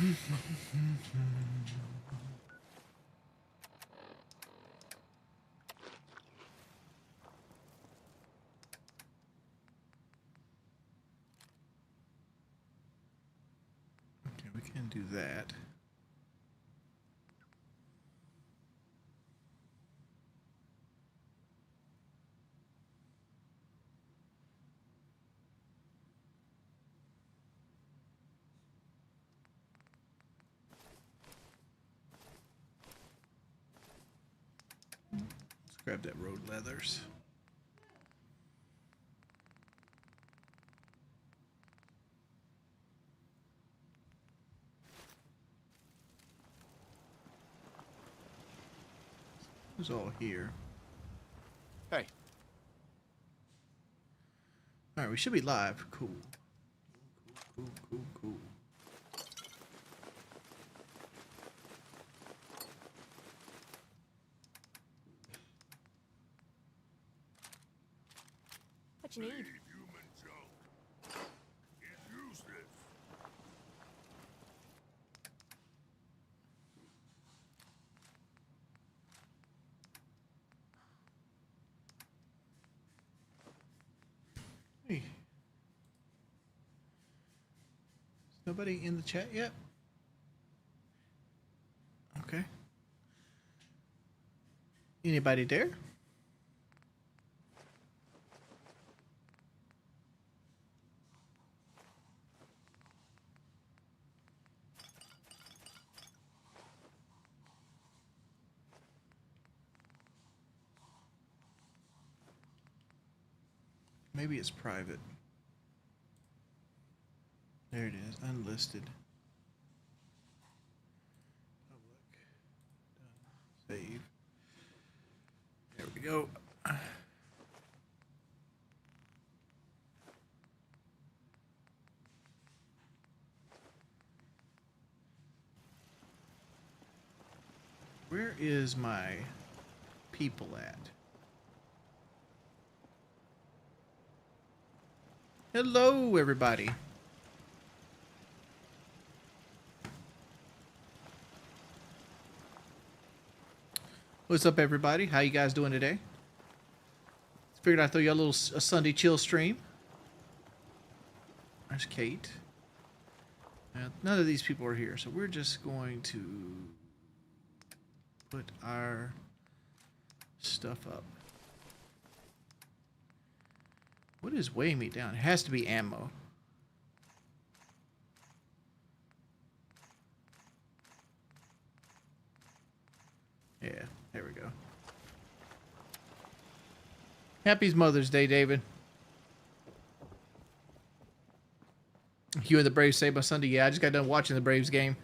Okay, we can do that. Let's grab that road leathers. Who's all here? Hey. All right, we should be live. Cool. Cool. What you need? Human junk is useless. Hey. Is nobody in the chat yet? Okay. Anybody there? Maybe it's private. There it is, unlisted. Public. Done. Save. There we go. Where is my people at? Hello, everybody. What's up, everybody? How you guys doing today? Figured I'd throw you a Sunday chill stream. There's Kate. None of these people are here, so we're just going to put our stuff up. What is weighing me down? It has to be ammo. Yeah, there we go. Happy Mother's Day, David. You and the Braves saved my Sunday. Yeah, I just got done watching the Braves game.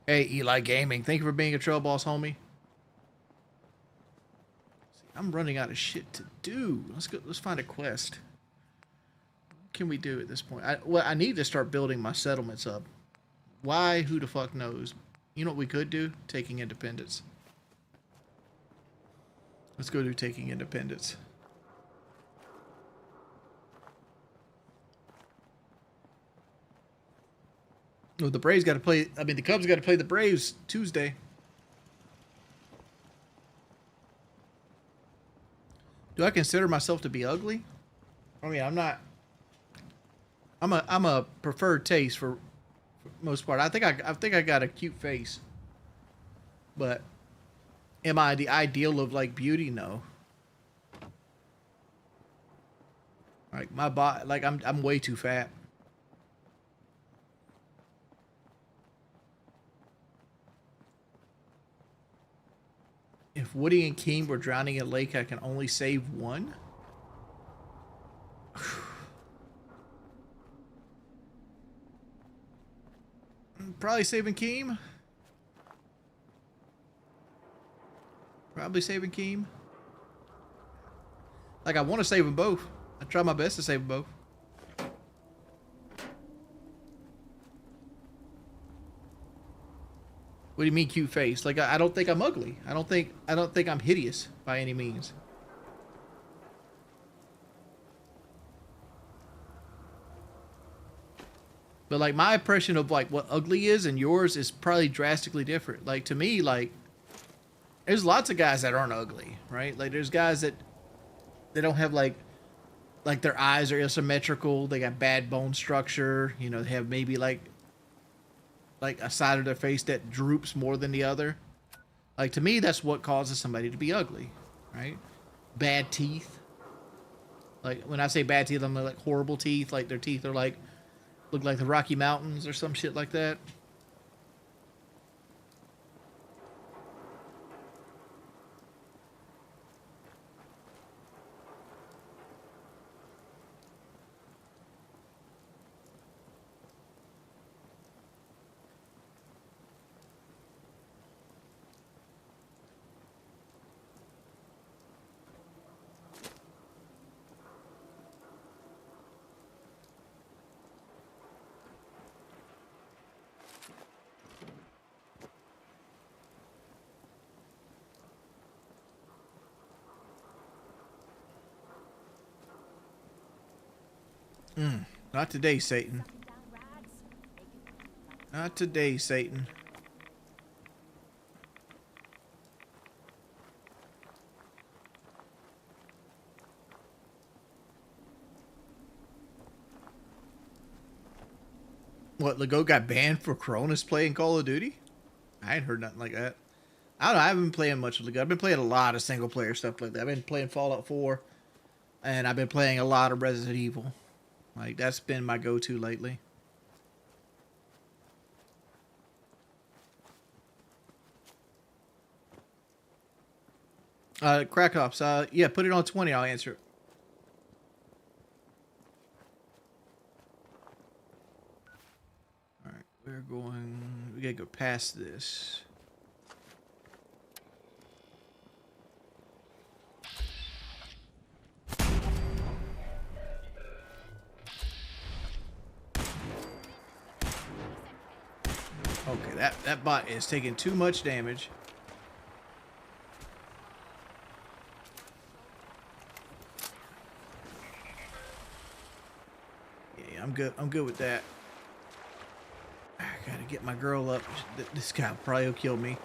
Hey, Eli Gaming. Thank you for being a trail boss, homie. I'm running out of shit to do. Let's go. Let's find a quest. What can we do at this point? I need to start building my settlements up. Why? Who the fuck knows? You know what we could do? Taking Independence. Let's go do Taking Independence. Oh, the Braves got to play. I mean, the Cubs got to play the Braves Tuesday. Do I consider myself to be ugly? I mean, I'm not. I'm a preferred taste for most part. I think I got a cute face. But am I the ideal of like beauty? No. Like my body, like I'm way too fat. If Woody and Keem were drowning in a lake, I can only save one? Probably saving Keem. Probably saving Keem. Like, I want to save them both. I try my best to save them both. What do you mean cute face? Like, I don't think I'm ugly. I don't think I'm hideous by any means. But like my impression of like what ugly is and yours is probably drastically different. Like to me, like there's lots of guys that aren't ugly, right? Like there's guys that they don't have like their eyes are asymmetrical, they got bad bone structure, you know, they have maybe like a side of their face that droops more than the other. Like to me, that's what causes somebody to be ugly, right? Bad teeth. Like when I say bad teeth, I'm like horrible teeth. Like their teeth are like look like the Rocky Mountains or some shit like that. Not today, Satan. Not today, Satan. What, Lego got banned for Cronus playing Call of Duty? I ain't heard nothing like that. I don't know. I haven't been playing much of Lego. I've been playing a lot of single player stuff like that. I've been playing Fallout 4, and I've been playing a lot of Resident Evil. Like, that's been my go-to lately. Crack Ops. Yeah, put it on 20. I'll answer it. All right, we're going. We gotta go past this. Okay, that bot is taking too much damage. Yeah, I'm good. I'm good with that. I gotta get my girl up. This guy probably will kill me.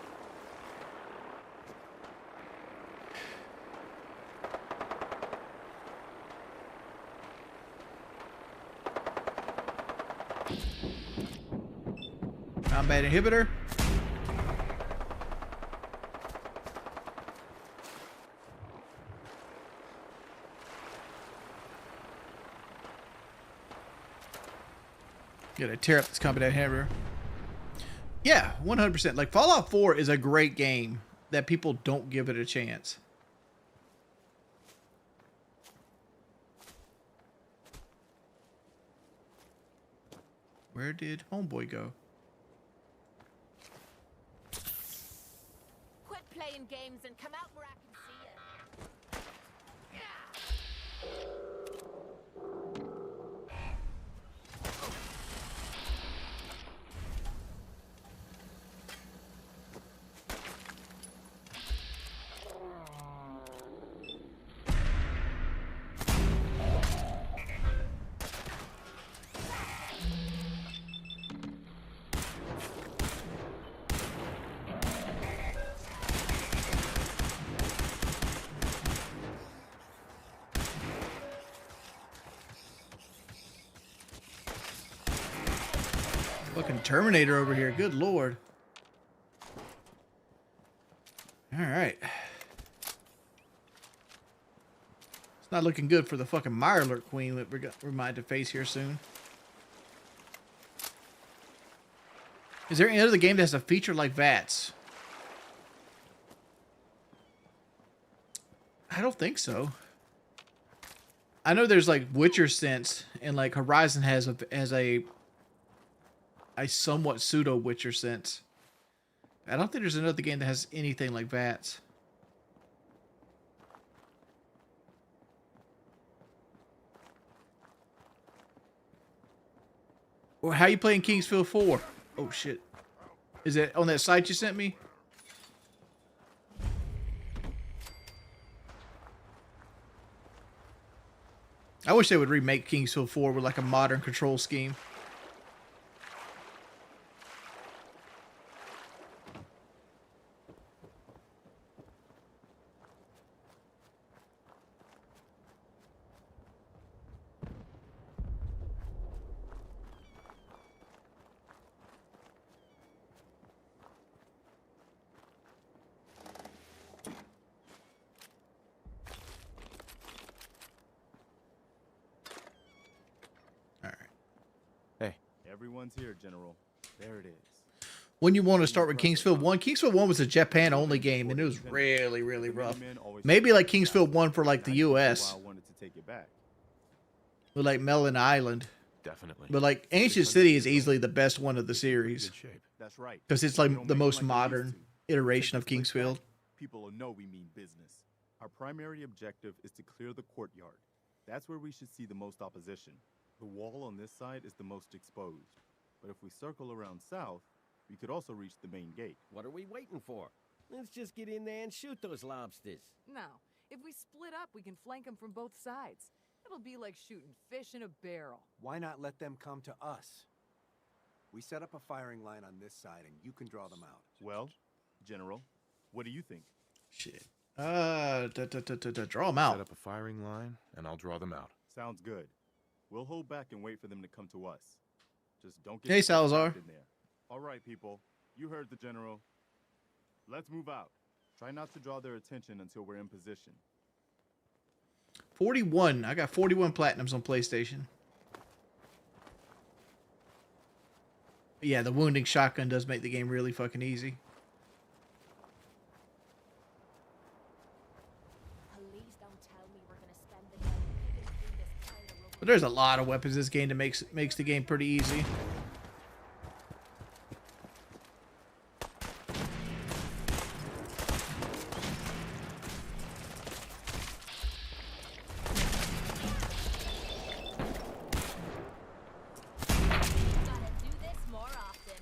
Combat inhibitor. Gotta tear up this combat inhibitor. Yeah, 100%. Like Fallout 4 is a great game that people don't give it a chance. Where did Homeboy go? Quit playing games and come out where I can see you. Fucking Terminator over here. Good lord. Alright. It's not looking good for the fucking Mirelurk Queen that we're mind to face here soon. Is there any other game that has a feature like VATS? I don't think so. I know there's like Witcher Sense, and like Horizon has a somewhat pseudo Witcher Sense. I don't think there's another game that has anything like VATS. Or how you playing Kingsfield 4? Oh shit. Is it on that site you sent me? I wish they would remake Kingsfield 4 with like a modern control scheme. Everyone's here, General. There it is. When you want to start with Kingsfield 1, Kingsfield 1 was a Japan only game, and it was really, really rough. Maybe like Kingsfield 1 for like the US. I wanted to take it back. With like Mellon Island. Definitely. But like Ancient City is easily the best one of the series. Good shape. That's right. Because it's We like don't the make 'em most like they modern used to. iteration of Take this place Kingsfield. back, people will know we mean business. Our primary objective is to clear the courtyard. That's where we should see the most opposition. The wall on this side is the most exposed. But if we circle around south, we could also reach the main gate. What are we waiting for? Let's just get in there and shoot those lobsters. No. If we split up, we can flank them from both sides. It'll be like shooting fish in a barrel. Why not let them come to us? We set up a firing line on this side, and you can draw them out. Well, General, what do you think? Shit. Draw them out. Set up a firing line, and I'll draw them out. Sounds good. We'll hold back and wait for them to come to us. Just don't get Hey, yourself Salazar. trapped in there. All right, people. You heard the General. Let's move out. Try not to draw their attention until we're in position. 41. I got 41 platinums on PlayStation. Yeah, the wounding shotgun does make the game really fucking easy. Please don't tell me we're gonna spend the night peeking through this pile of rubble. But there's a lot of weapons in this game that makes the game pretty easy. Gotta do this more often.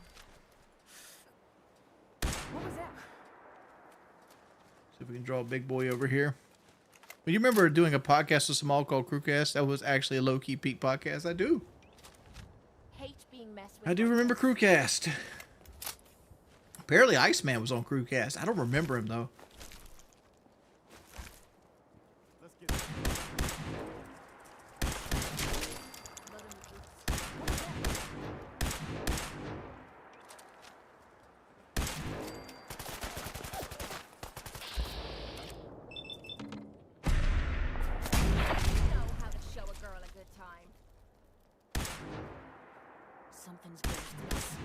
What was that? See if we can draw a big boy over here. Well, you remember doing a podcast with Samal called Crewcast? That was actually a low-key peak podcast. I do. Hate being messed with. I do like remember this. Crewcast. Apparently Iceman was on Crewcast. I don't remember him, though. Let's get it. Know how to show a girl a good time. Something's worse this.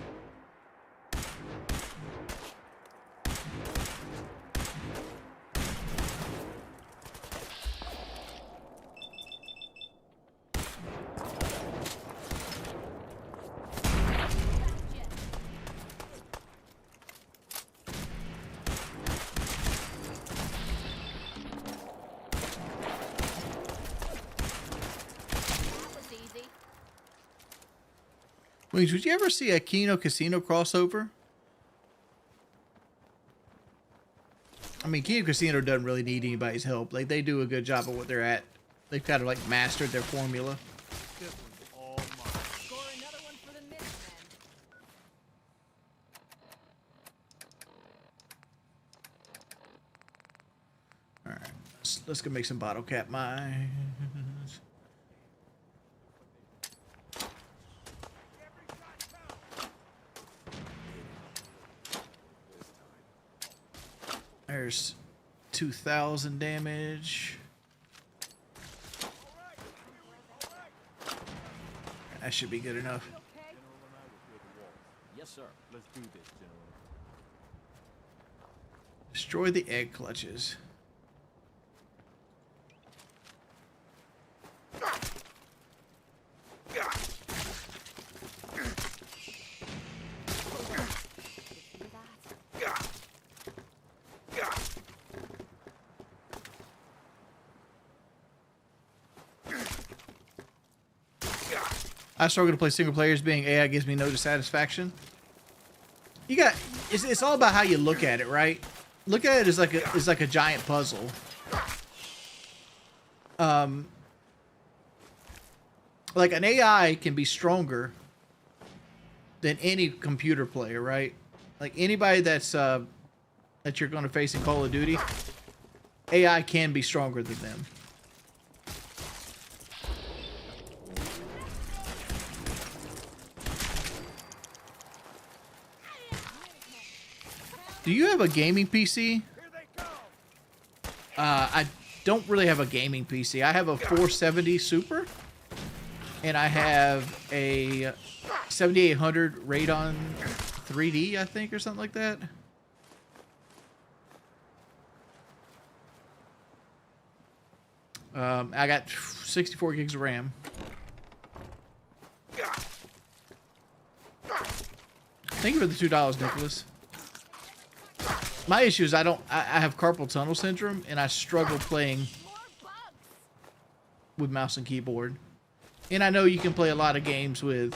That was easy. Wings, would you ever see a Kino Casino crossover? I mean, Kino Casino doesn't really need anybody's help. Like, they do a good job of what they're at. They've kind of, like, mastered their formula. This one's all mine. Score another one for the Minutemen. Alright, let's go make some bottle cap mines. There's 2,000 damage. That should be good enough. Okay? General and I will clear the walls. Yes, sir. Let's do this, General. Destroy the egg clutches. Hear that? I struggle to play single players. Being AI gives me no dissatisfaction. You got it's all about how you look at it, right? Look at it as like a giant puzzle. Like an AI can be stronger than any computer player, right? Like anybody that's that you're going to face in Call of Duty, AI can be stronger than them. Do you have a gaming PC? I don't really have a gaming PC. I have a 470 Super, and I have a 7800 radon 3D, I think, or something like that. I got 64 gigs of RAM. Thank you for the $2, Nicholas. My issue is I have carpal tunnel syndrome, and I struggle playing with mouse and keyboard. And I know you can play a lot of games with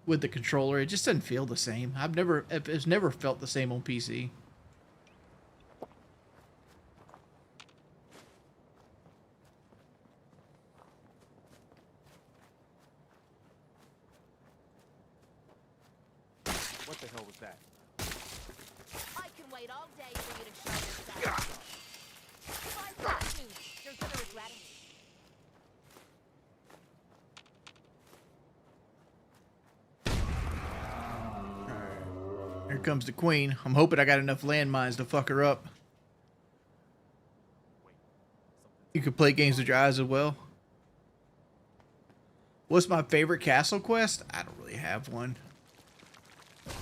the controller. It just doesn't feel the same. It's never felt the same on PC. What the hell was that? I can wait all day for you to show yourself. If I catch you, you're gonna regret it. Here comes the queen. I'm hoping I got enough landmines to fuck her up. You can play games with your eyes as well. What's my favorite castle quest? I don't really have one. This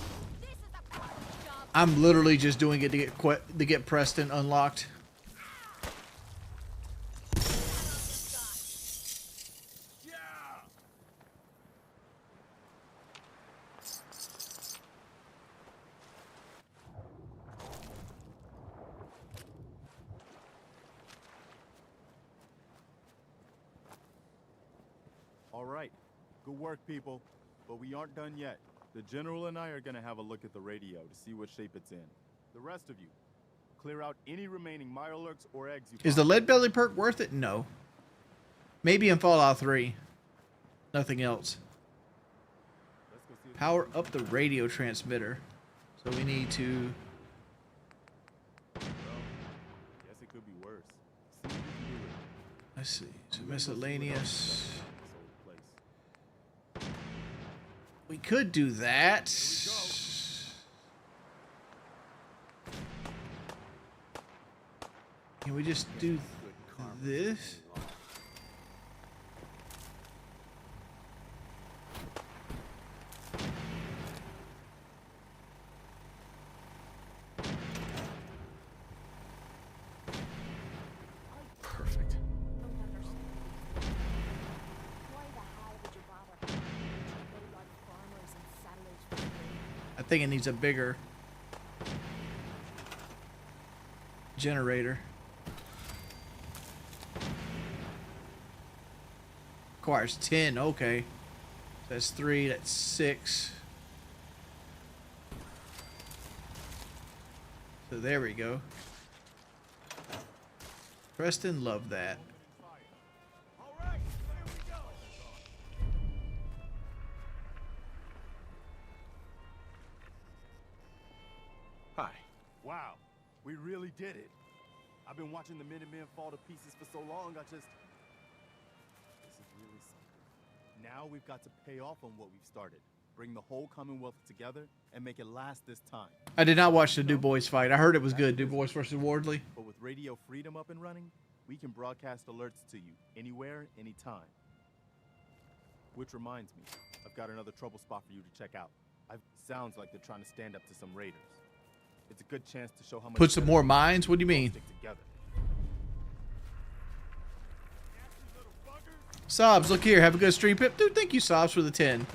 is a fucking job. I'm literally just doing it to get Preston unlocked. All right. Good work, people. But we aren't done yet. The General and I are gonna have a look at the radio to see what shape it's in. The rest of you, clear out any remaining Mirelurks or eggs you Is the find. lead belly perk worth it? No. Maybe in Fallout 3. Nothing else. Let's go see if- Power up the radio transmitter. So we need to... Well, guess it could be worse. See what you can do with it. Let's see. So I'm gonna go see what else miscellaneous. is left in this old place. We could do that. Can we just do this? Perfect. Don't understand. Why the hell would you bother? They like farmers and settlers for free. I think it needs a bigger generator. Requires 10, okay. That's 3, that's 6. So there we go. Preston loved that. All right, here we go. Hi. Wow, we really did it. I've been watching the Minutemen fall to pieces for so long, this is really something. Now we've got to pay off on what we've started. Bring the whole Commonwealth together and make it last this time. I did not watch the Du Bois fight. I heard it was good, Du Bois versus Wardley. But with Radio Freedom up and running, we can broadcast alerts to you anywhere, anytime. Which reminds me, I've got another trouble spot for you to check out. Sounds like they're trying to stand up to some raiders. It's a good chance to show how much Put some more mines? What do you we all mean? stick together. Sobs, look here. Have a good stream, Pip. Dude, thank you, Sobs, for the 10.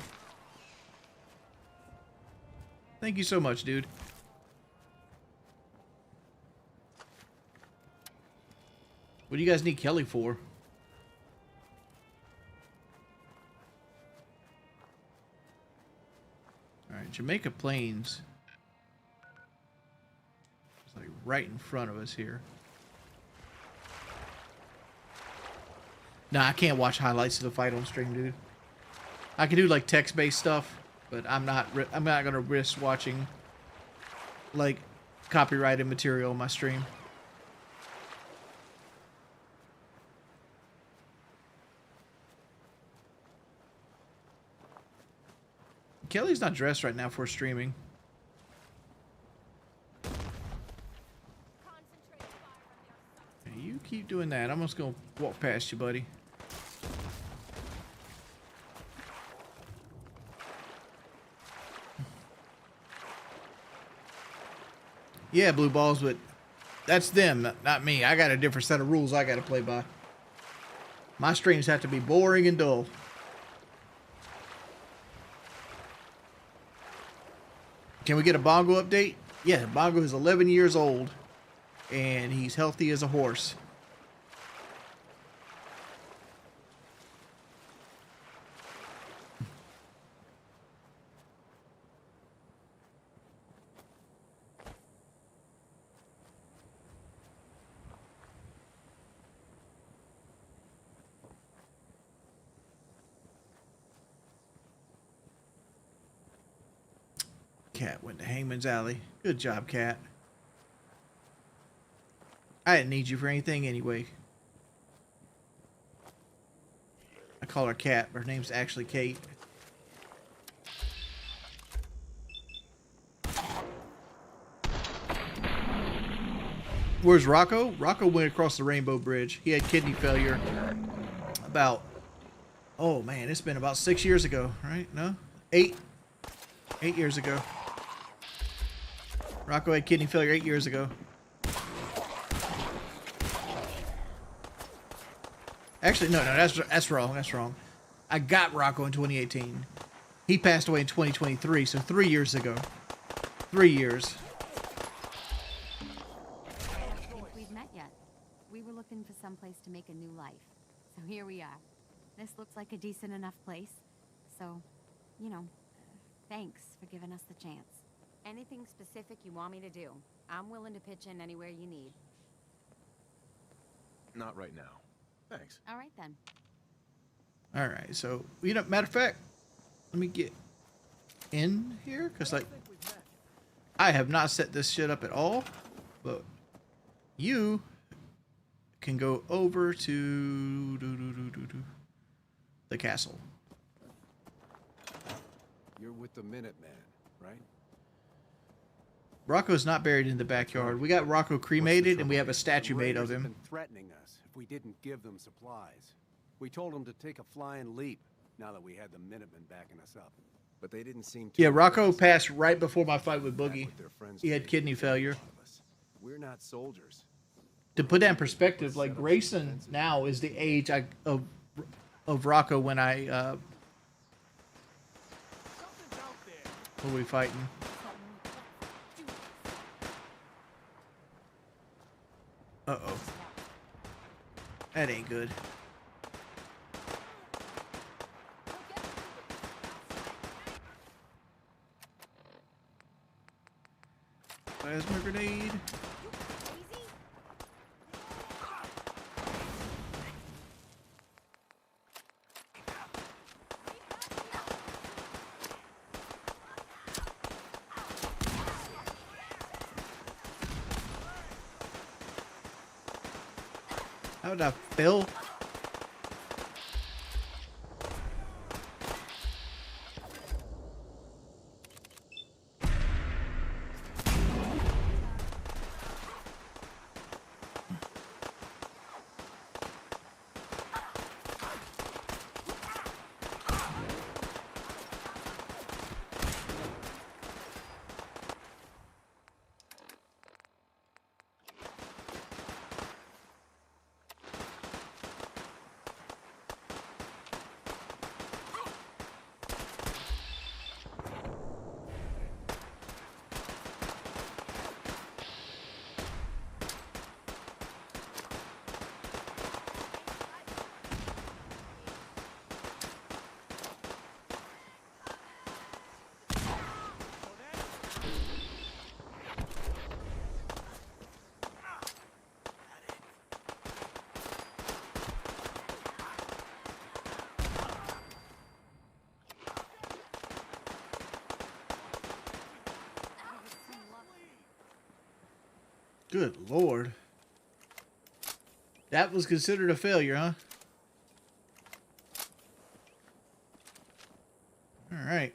Thank you so much, dude. What do you guys need Kelly for? Alright, Jamaica Plains. It's like right in front of us here. Nah, I can't watch highlights of the fight on stream, dude. I can do like text-based stuff, but I'm not gonna risk watching like copyrighted material on my stream. Kelly's not dressed right now for streaming. Concentrate fire on your Hey, you keep doing that. I'm just gonna walk past you, buddy. Yeah, blue balls, but that's them, not me. I got a different set of rules I got to play by. My streams have to be boring and dull. Can we get a Bongo update? Yeah, Bongo is 11 years old, and he's healthy as a horse. Cat went to Hangman's Alley. Good job, Cat. I didn't need you for anything anyway. I call her Cat, but her name's actually Kate. Where's Rocco? Rocco went across the Rainbow Bridge. He had kidney failure about, oh man, it's been about 6 years ago, right? No? 8 years ago. Rocco had kidney failure 8 years ago. Actually, no, that's wrong. That's wrong. I got Rocco in 2018. He passed away in 2023, so 3 years ago. 3 years. I don't think we've met yet. We were looking for some place to make a new life. So here we are. This looks like a decent enough place. So, you know, thanks for giving us the chance. Anything specific you want me to do, I'm willing to pitch in anywhere you need. Not right now. Thanks. All right then. All right, so you know, matter of fact, let me get in here because like I have not set this shit up at all, but you can go over to the castle. You're with the Minuteman, right? Rocco's not buried in the backyard. We got Rocco cremated, and we have a statue made of Raiders have him. been threatening us if we didn't give them supplies. We told them to take a flying leap now that we had the Minutemen backing us up. But they didn't seem to. Yeah, Rocco passed right before my fight with Back Boogie. with their friends He had today. kidney failure. We're not soldiers. To put that in perspective, like Grayson now is the age of Rocco when I Something's out there. what were we fighting? Uh-oh. That ain't good. Plasma grenade. How did I fail? Good Lord. That was considered a failure, huh? All right.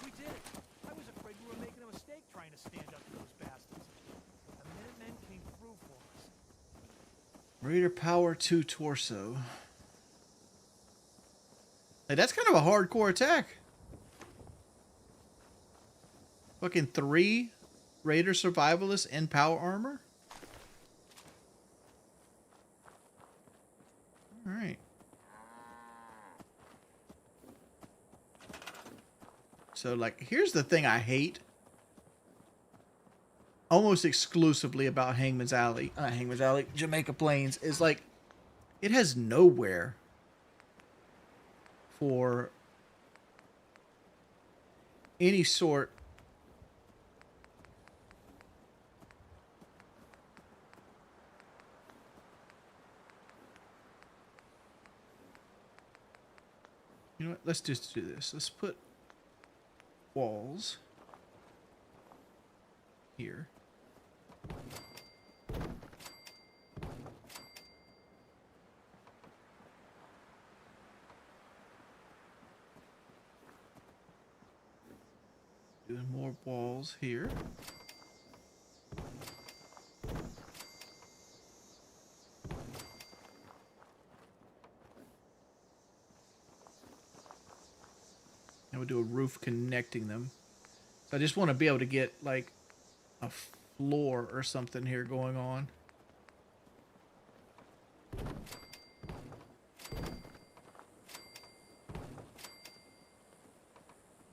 We did it. I was afraid we were making a mistake trying to stand up to those bastards. The Minutemen came through for us. Raider Power 2 Torso. Hey, that's kind of a hardcore attack. Fucking 3 Raider survivalists in power armor? Alright. So, like, here's the thing I hate. Almost exclusively about Hangman's Alley. Hangman's Alley. Jamaica Plains. Is, like, it has nowhere for any sort you know what, let's just do this. Let's put walls here. Doing more walls here. And we'll do a roof connecting them. So I just want to be able to get like a floor or something here going on.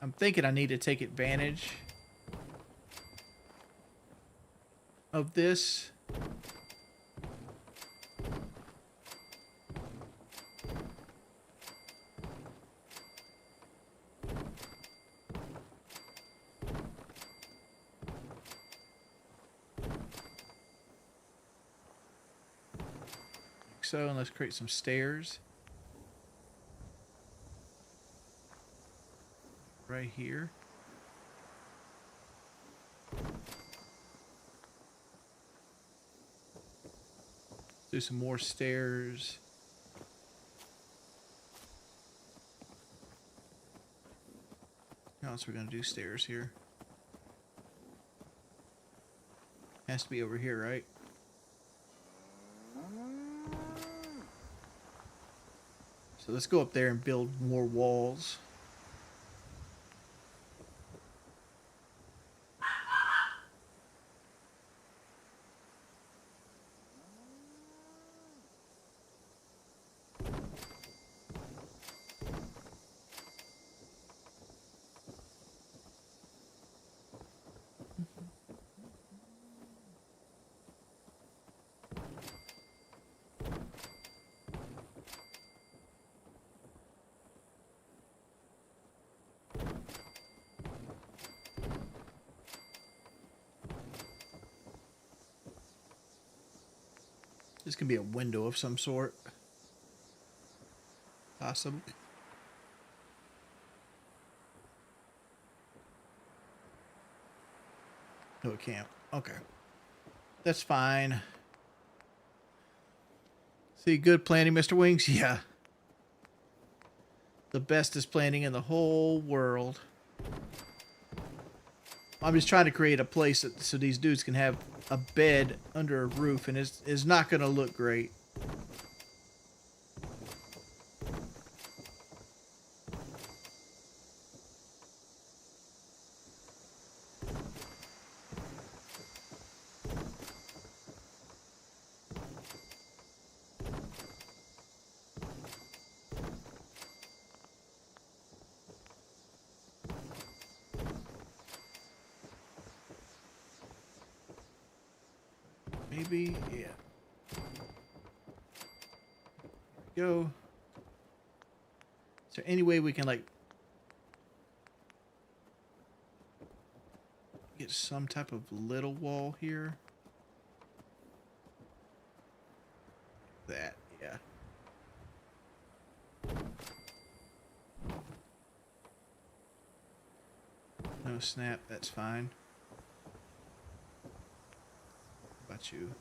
I'm thinking I need to take advantage of this. Like so, and let's create some stairs. Right here. Do some more stairs. How else are we gonna do stairs here? Has to be over here, right? So let's go up there and build more walls. This can be a window of some sort. Possibly. No, it can't. Okay. That's fine. See, good planning, Mr. Wings? Yeah. The bestest planning in the whole world. I'm just trying to create a place that, so these dudes can have a bed under a roof, and it's not going to look great. Maybe, yeah. There we go. Is there any way we can, like, get some type of little wall here? That, yeah. No snap, that's fine. How about you?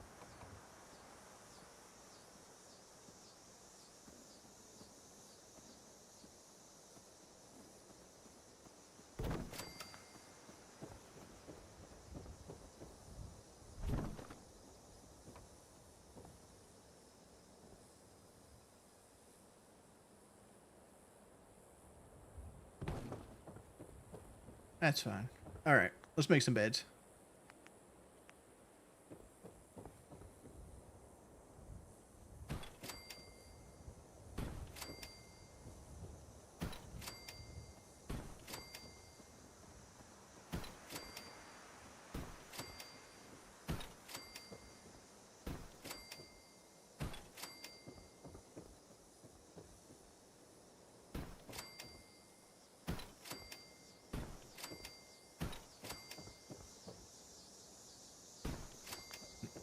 That's fine. All right. Let's make some beds.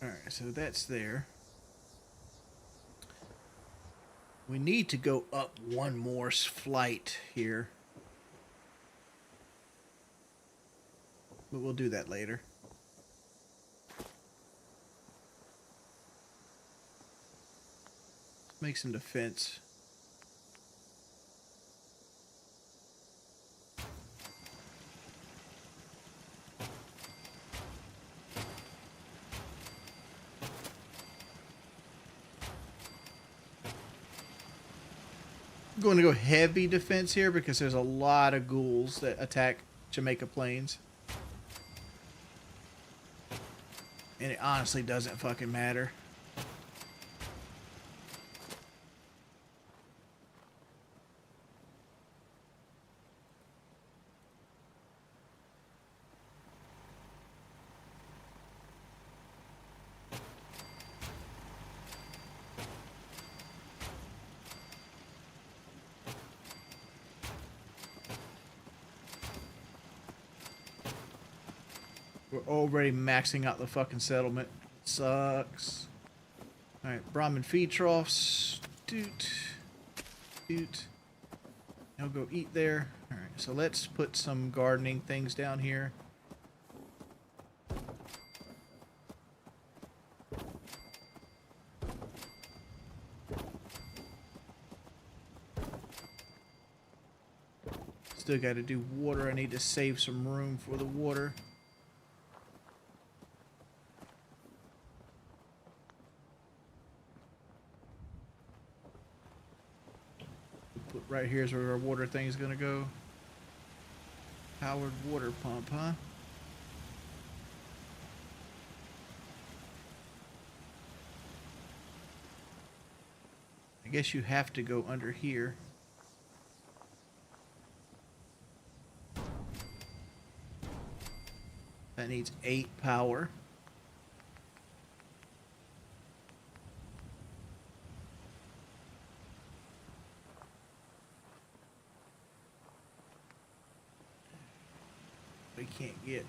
Alright, so that's there. We need to go up one more flight here. But we'll do that later. Let's make some defense. I'm going to go heavy defense here because there's a lot of ghouls that attack Jamaica Plains. And it honestly doesn't fucking matter. We're already maxing out the fucking settlement. Sucks. Alright, Brahmin feed troughs. Doot. Doot. Now go eat there. Alright, so let's put some gardening things down here. Still got to do water. I need to save some room for the water. Put right here's where our water thing is going to go. Powered water pump, huh? I guess you have to go under here. That needs 8 power. We can't get.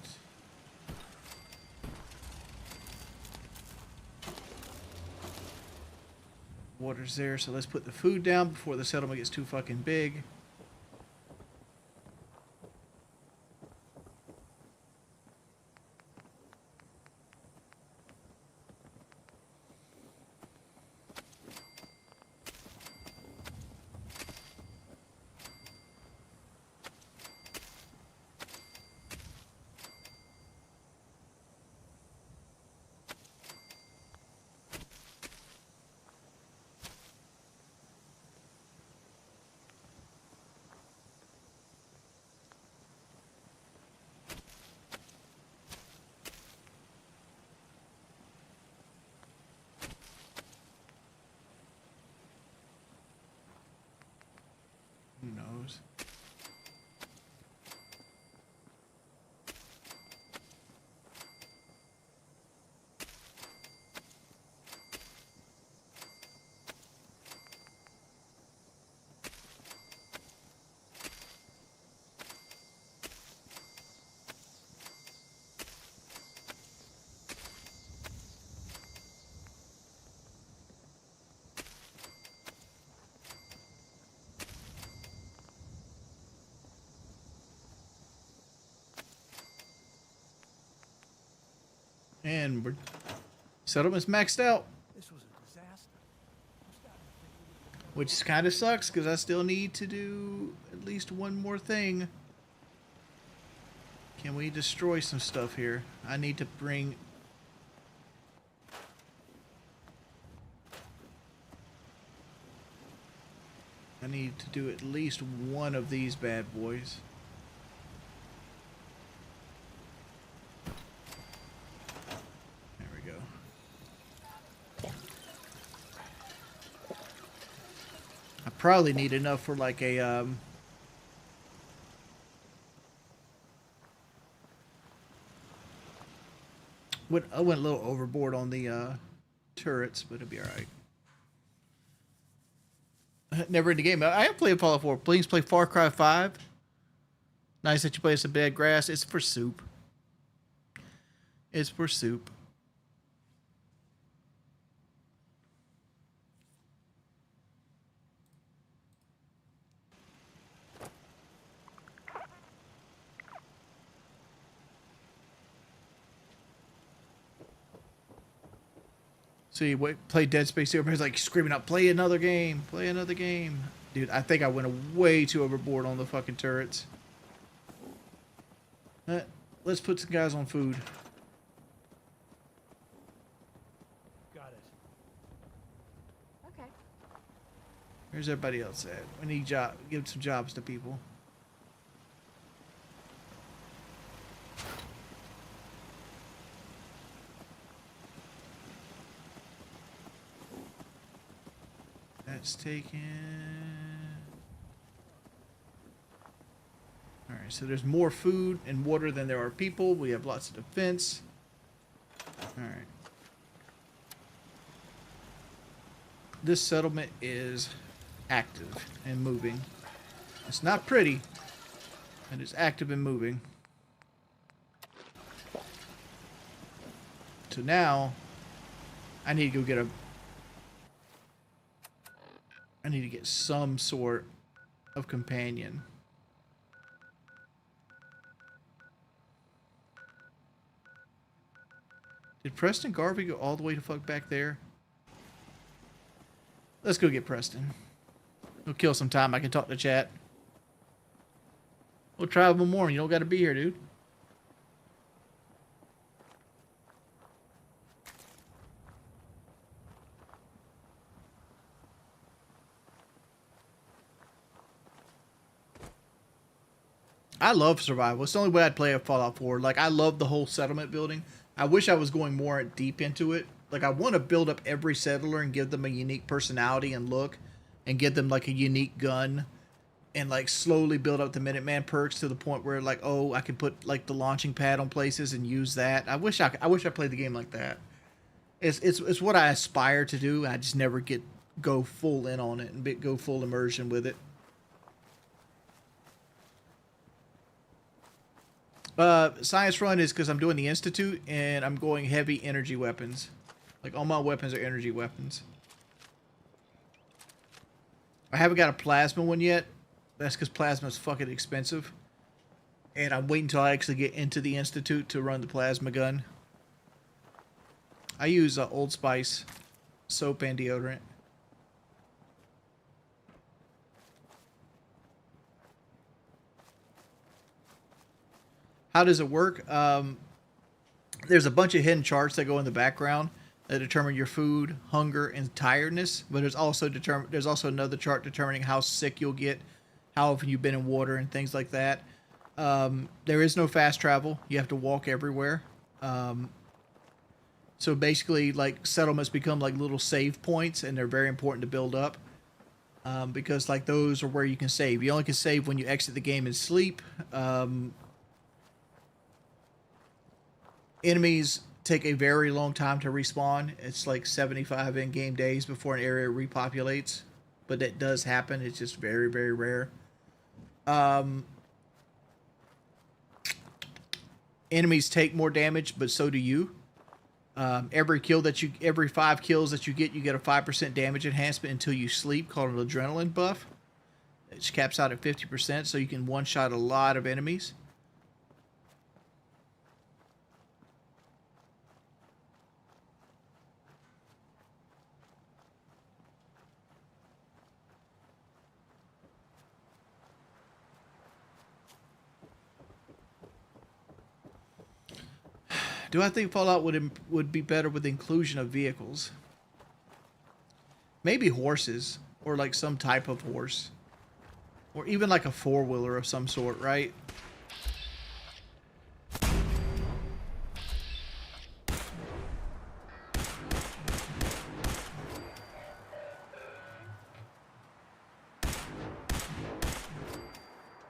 Water's there, so let's put the food down before the settlement gets too fucking big. Who knows? And we're settlement's maxed out, This was a disaster. I'm starting to think we need to which kind of sucks because I still need to do at least one more thing. Can we destroy some stuff here? I need to bring. I need to do at least one of these bad boys. Probably need enough for like a I went a little overboard on the turrets, but it'll be all right. Never in the game. I have played Fallout 4. Please play Far Cry 5. Nice that you play some bad grass. It's for soup. It's for soup. See, play Dead Space 2. Everybody's like screaming out, play another game. Play another game. Dude, I think I went way too overboard on the fucking turrets. Let's put some guys on food. Got it. Okay. Where's everybody else at? We need give some jobs to people. That's taken. Alright, so there's more food and water than there are people. We have lots of defense. Alright. This settlement is active and moving. It's not pretty, but it's active and moving. So now, I need to go get I need to get some sort of companion. Did Preston Garvey go all the way to fuck back there? Let's go get Preston. We'll kill some time. I can talk to chat. We'll try one more. You don't got to be here, dude. I love survival. It's the only way I'd play a Fallout 4. Like, I love the whole settlement building. I wish I was going more deep into it. Like, I want to build up every settler and give them a unique personality and look, and give them like a unique gun, and like slowly build up the Minuteman perks to the point where like, oh, I can put like the launching pad on places and use that. I wish I played the game like that. It's what I aspire to do. I just never go full in on it and go full immersion with it. Science run is because I'm doing the Institute and I'm going heavy energy weapons. Like, all my weapons are energy weapons. I haven't got a plasma one yet. That's because plasma is fucking expensive. And I'm waiting until I actually get into the Institute to run the plasma gun. I use Old Spice soap and deodorant. How does it work? There's a bunch of hidden charts that go in the background that determine your food, hunger, and tiredness. But there's also another chart determining how sick you'll get, how often you've been in water, and things like that. There is no fast travel. You have to walk everywhere. So basically, like, settlements become like little save points, and they're very important to build up. Because like those are where you can save. You only can save when you exit the game and sleep. Enemies take a very long time to respawn. It's like 75 in-game days before an area repopulates. But that does happen. It's just very, very rare. Enemies take more damage, but so do you. Every 5 kills that you get a 5% damage enhancement until you sleep, called an adrenaline buff. It caps out at 50%, so you can one-shot a lot of enemies. Do I think Fallout would be better with the inclusion of vehicles? Maybe horses, or like some type of horse. Or even like a four-wheeler of some sort, right?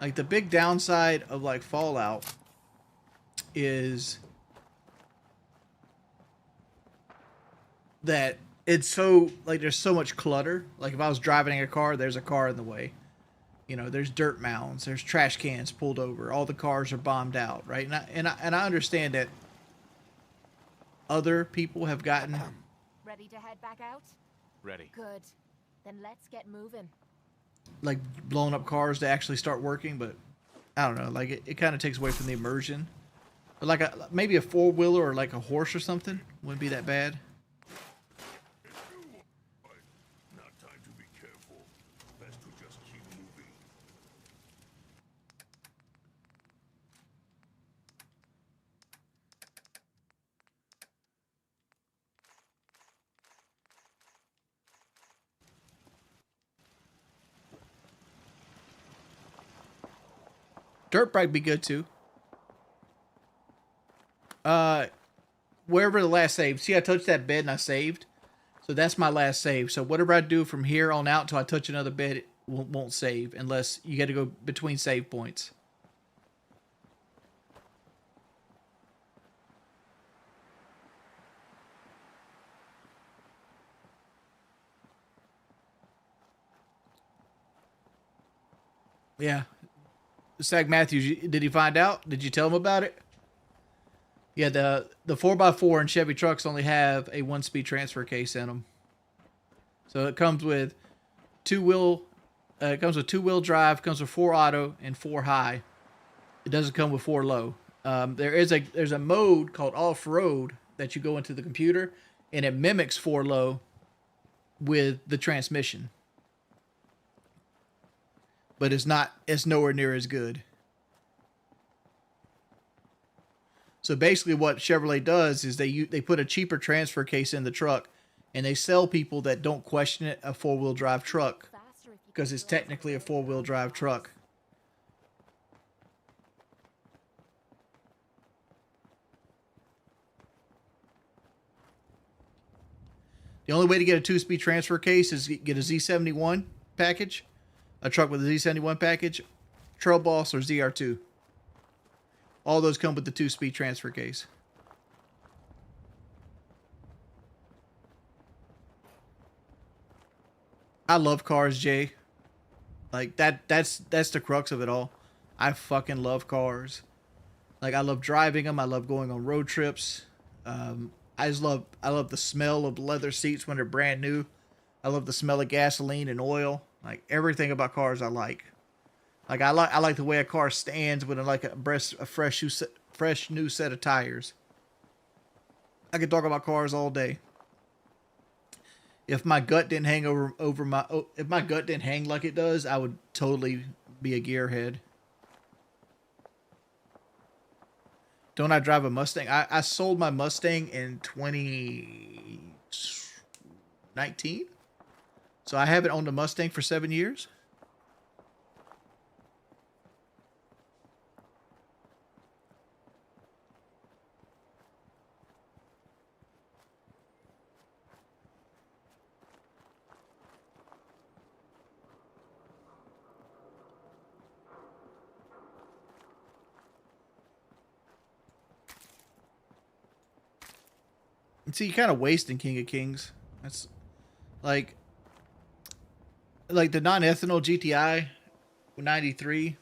Like the big downside of like Fallout is that it's so like there's so much clutter. Like if I was driving a car, there's a car in the way. You know, there's dirt mounds, there's trash cans pulled over, all the cars are bombed out, right? And I understand that other people have gotten Ready to head back out? Ready. Good. Then let's get moving. like blown up cars to actually start working, but I don't know, like it kind of takes away from the immersion. But like maybe a four-wheeler or like a horse or something wouldn't be that bad. Not time to be careful. Best to just keep moving. Dirt bike be good too. Wherever the last save. See, I touched that bed and I saved. So that's my last save. So whatever I do from here on out till I touch another bed, it won't save unless you got to go between save points. Yeah. Sag Matthews, did he find out? Did you tell him about it? Yeah, the 4x4 and Chevy trucks only have a 1-speed transfer case in them. So it comes with two-wheel drive, comes with 4 auto and 4 high. It doesn't come with 4 low. There's a mode called off-road that you go into the computer and it mimics 4 low with the transmission. But it's nowhere near as good. So basically what Chevrolet does is they put a cheaper transfer case in the truck and they sell people that don't question it a 4-wheel drive truck because it's technically a 4-wheel drive truck. The only way to get a 2-speed transfer case is get a Z71 package, a truck with a Z71 package, Trail Boss, or ZR2. All those come with the 2-speed transfer case. I love cars, Jay. Like that's the crux of it all. I fucking love cars. Like I love driving them. I love going on road trips. I love the smell of leather seats when they're brand new. I love the smell of gasoline and oil. Like everything about cars I like. Like I like the way a car stands with like a fresh new set of tires. I could talk about cars all day. If my gut didn't hang if my gut didn't hang like it does, I would totally be a gearhead. Don't I drive a Mustang? I sold my Mustang in 2019. So I haven't owned a Mustang for 7 years. See, you kind of wasting King of Kings. That's like the non-ethanol GTI 93.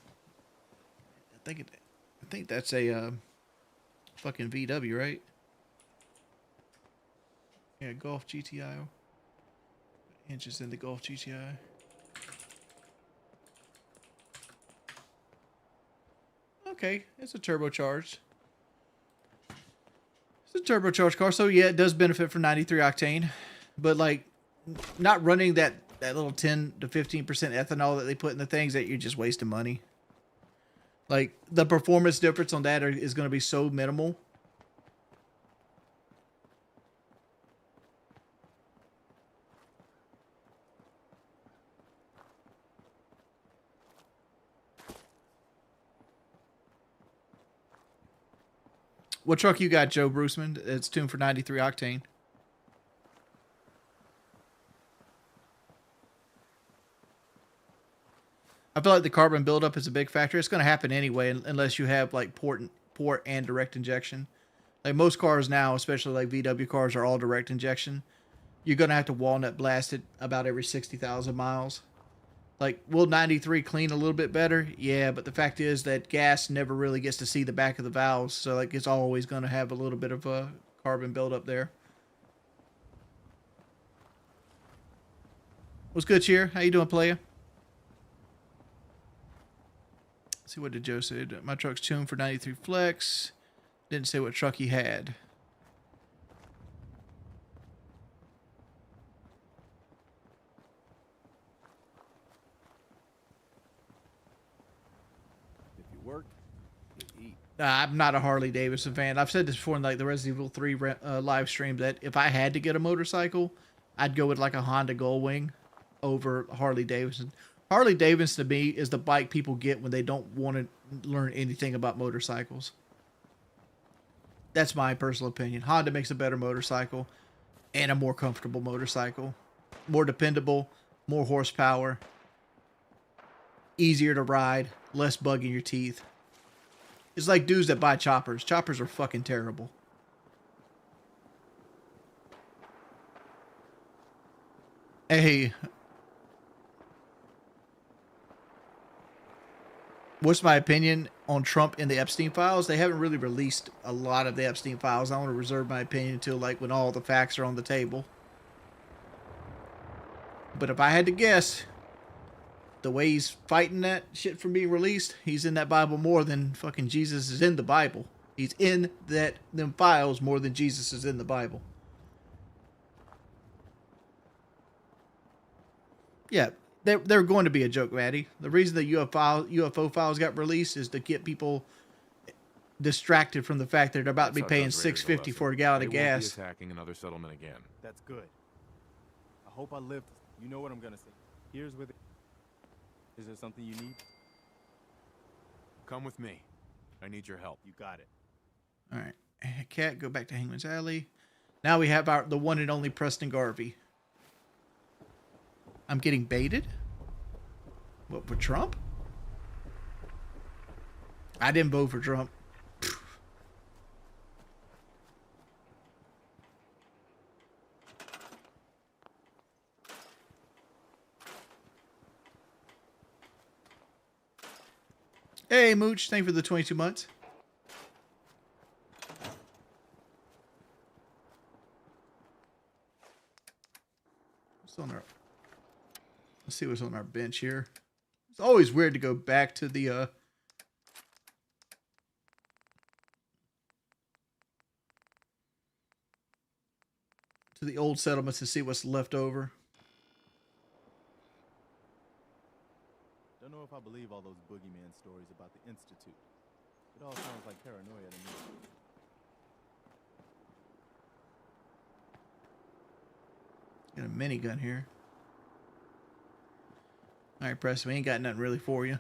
I think that's a fucking VW, right? Yeah, Golf GTI. Inches in the Golf GTI. Okay, it's a turbocharged. It's a turbocharged car, so yeah, it does benefit from 93 octane, but like not running that little 10 to 15% ethanol that they put in the things, that you're just wasting money. Like the performance difference on that is going to be so minimal. What truck you got, Joe Bruceman? It's tuned for 93 octane. I feel like the carbon buildup is a big factor. It's going to happen anyway, unless you have like port and direct injection. Like most cars now, especially like VW cars, are all direct injection. You're going to have to walnut blast it about every 60,000 miles. Like, will 93 clean a little bit better? Yeah, but the fact is that gas never really gets to see the back of the valves, so like it's always going to have a little bit of a carbon buildup there. What's good, Cheer? How you doing, player? Let's see, what did Joe say? My truck's tuned for 93 flex. Didn't say what truck he had. Work, you eat. I'm not a Harley Davidson fan. I've said this before in like the Resident Evil 3 live stream that if I had to get a motorcycle, I'd go with like a Honda Gullwing over Harley Davidson. Harley Davidson to me is the bike people get when they don't want to learn anything about motorcycles. That's my personal opinion. Honda makes a better motorcycle and a more comfortable motorcycle. More dependable, more horsepower, easier to ride, less bug in your teeth. It's like dudes that buy choppers. Choppers are fucking terrible. Hey, what's my opinion on Trump and the Epstein files? They haven't really released a lot of the Epstein files. I want to reserve my opinion until like when all the facts are on the table. But if I had to guess, the way he's fighting that shit from being released, he's in that Bible more than fucking Jesus is in the Bible. He's in them files more than Jesus is in the Bible. Yeah, they're going to be a joke, Maddie. The reason the UFO files got released is to get people distracted from the fact that they're about to be paying $6.50 for a gallon of gas. Won't be attacking another settlement again. That's good. I hope I lived. You know what I'm gonna say. Here's with it. Is there something you need? Come with me. I need your help. You got it. All right, Cat, go back to Hangman's Alley. Now we have the one and only Preston Garvey. I'm getting baited? What, for Trump? I didn't vote for Trump. Hey, Mooch. Thank you for the 22 months. What's on our... Let's see what's on our bench here. It's always weird to go back to the... to the old settlements to see what's left over. Don't know if I believe all those boogeyman stories about the Institute. It all sounds like paranoia to me. Got a minigun here. Alright, Preston, we ain't got nothing really for you.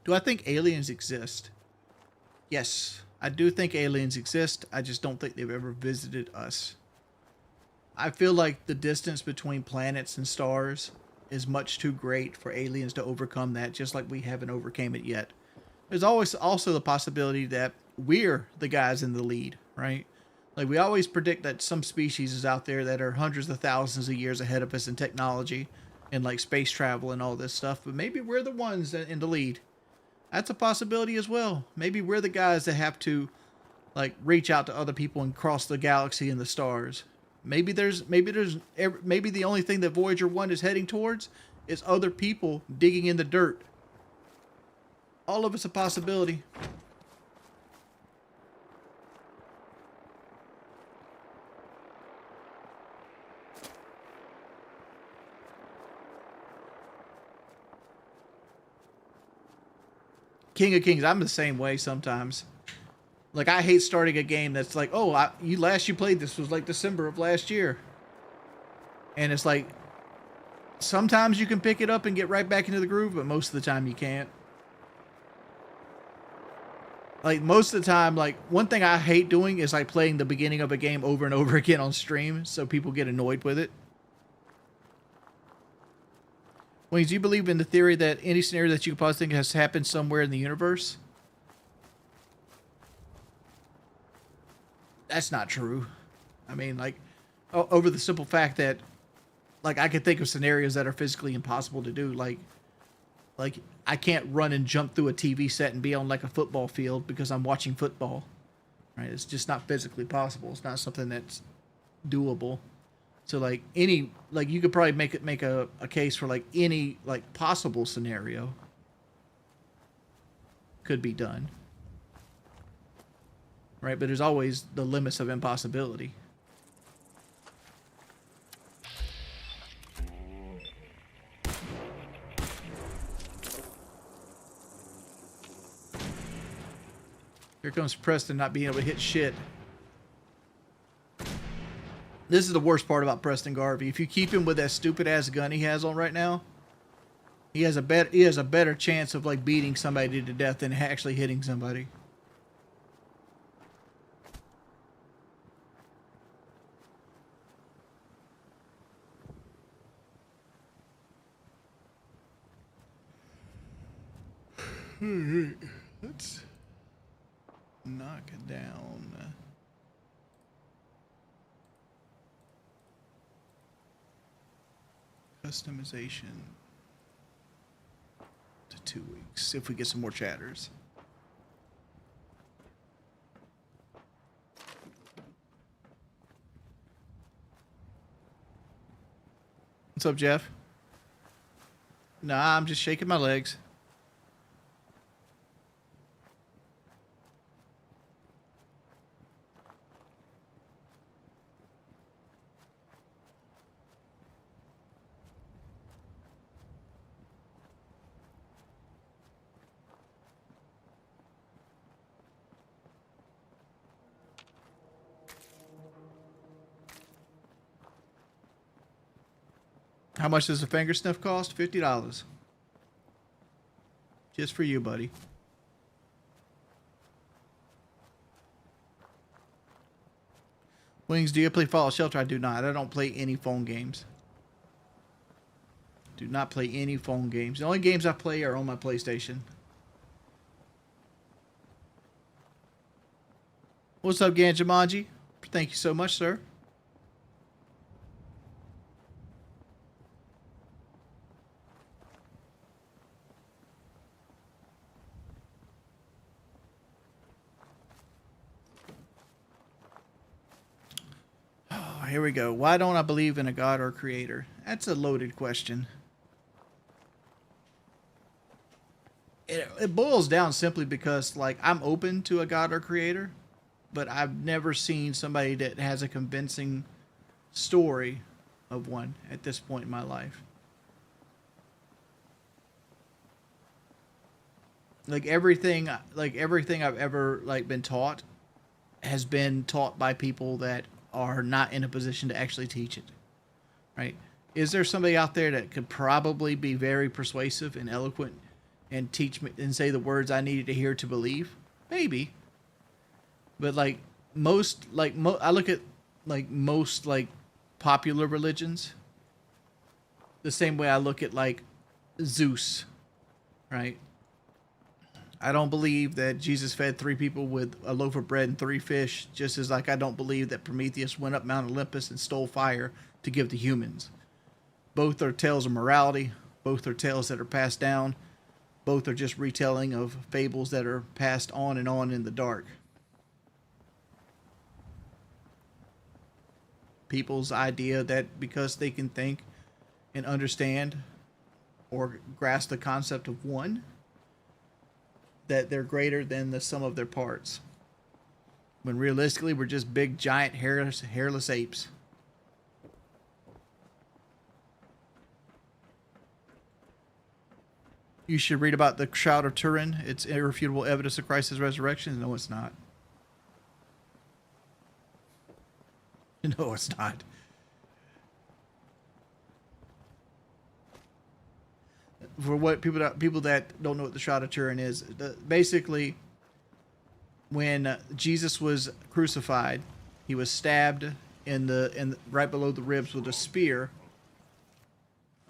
Do I think aliens exist? Yes, I do think aliens exist. I just don't think they've ever visited us. I feel like the distance between planets and stars is much too great for aliens to overcome that, just like we haven't overcame it yet. There's always also the possibility that we're the guys in the lead, right? Like, we always predict that some species is out there that are hundreds of thousands of years ahead of us in technology and like space travel and all this stuff, but maybe we're the ones in the lead. That's a possibility as well. Maybe we're the guys that have to like reach out to other people and cross the galaxy and the stars. Maybe the only thing that Voyager 1 is heading towards is other people digging in the dirt. All of it's a possibility. King of Kings, I'm the same way sometimes. Like, I hate starting a game that's like, oh, you played this was like December of last year. And it's like, sometimes you can pick it up and get right back into the groove, but most of the time you can't. Like, most of the time, like, one thing I hate doing is like playing the beginning of a game over and over again on stream, so people get annoyed with it. Wings, do you believe in the theory that any scenario that you could possibly think has happened somewhere in the universe? That's not true. I mean, like, over the simple fact that, like, I could think of scenarios that are physically impossible to do. Like I can't run and jump through a TV set and be on like a football field because I'm watching football. Right? It's just not physically possible. It's not something that's doable. So like you could probably make a case for like any like possible scenario could be done. Right? But there's always the limits of impossibility. Here comes Preston not being able to hit shit. This is the worst part about Preston Garvey. If you keep him with that stupid ass gun he has on right now, he has a better chance of like beating somebody to death than actually hitting somebody. Let's knock it down. Customization to 2 weeks if we get some more chatters. What's up, Jeff? Nah, I'm just shaking my legs. How much does a finger sniff cost? $50. Just for you, buddy. Wings, do you play Fallout Shelter? I do not. I don't play any phone games. Do not play any phone games. The only games I play are on my PlayStation. What's up, Ganjamanji? Thank you so much, sir. Here we go. Why don't I believe in a God or creator? That's a loaded question. It boils down simply because, like, I'm open to a God or creator, but I've never seen somebody that has a convincing story of one at this point in my life. Like everything I've ever like been taught has been taught by people that are not in a position to actually teach it, right? Is there somebody out there that could probably be very persuasive and eloquent and teach me and say the words I needed to hear to believe? Maybe. But like I look at like most like popular religions the same way I look at like Zeus, right? I don't believe that Jesus fed 3 people with a loaf of bread and 3 fish, just as like I don't believe that Prometheus went up Mount Olympus and stole fire to give to humans. Both are tales of morality. Both are tales that are passed down. Both are just retelling of fables that are passed on in the dark. People's idea that because they can think and understand or grasp the concept of one, that they're greater than the sum of their parts. When realistically, we're just big, giant, hairless apes. You should read about the Shroud of Turin. It's irrefutable evidence of Christ's resurrection. No, it's not. No, it's not. For what people that don't know what the Shroud of Turin is, basically, when Jesus was crucified, he was stabbed in right below the ribs with a spear,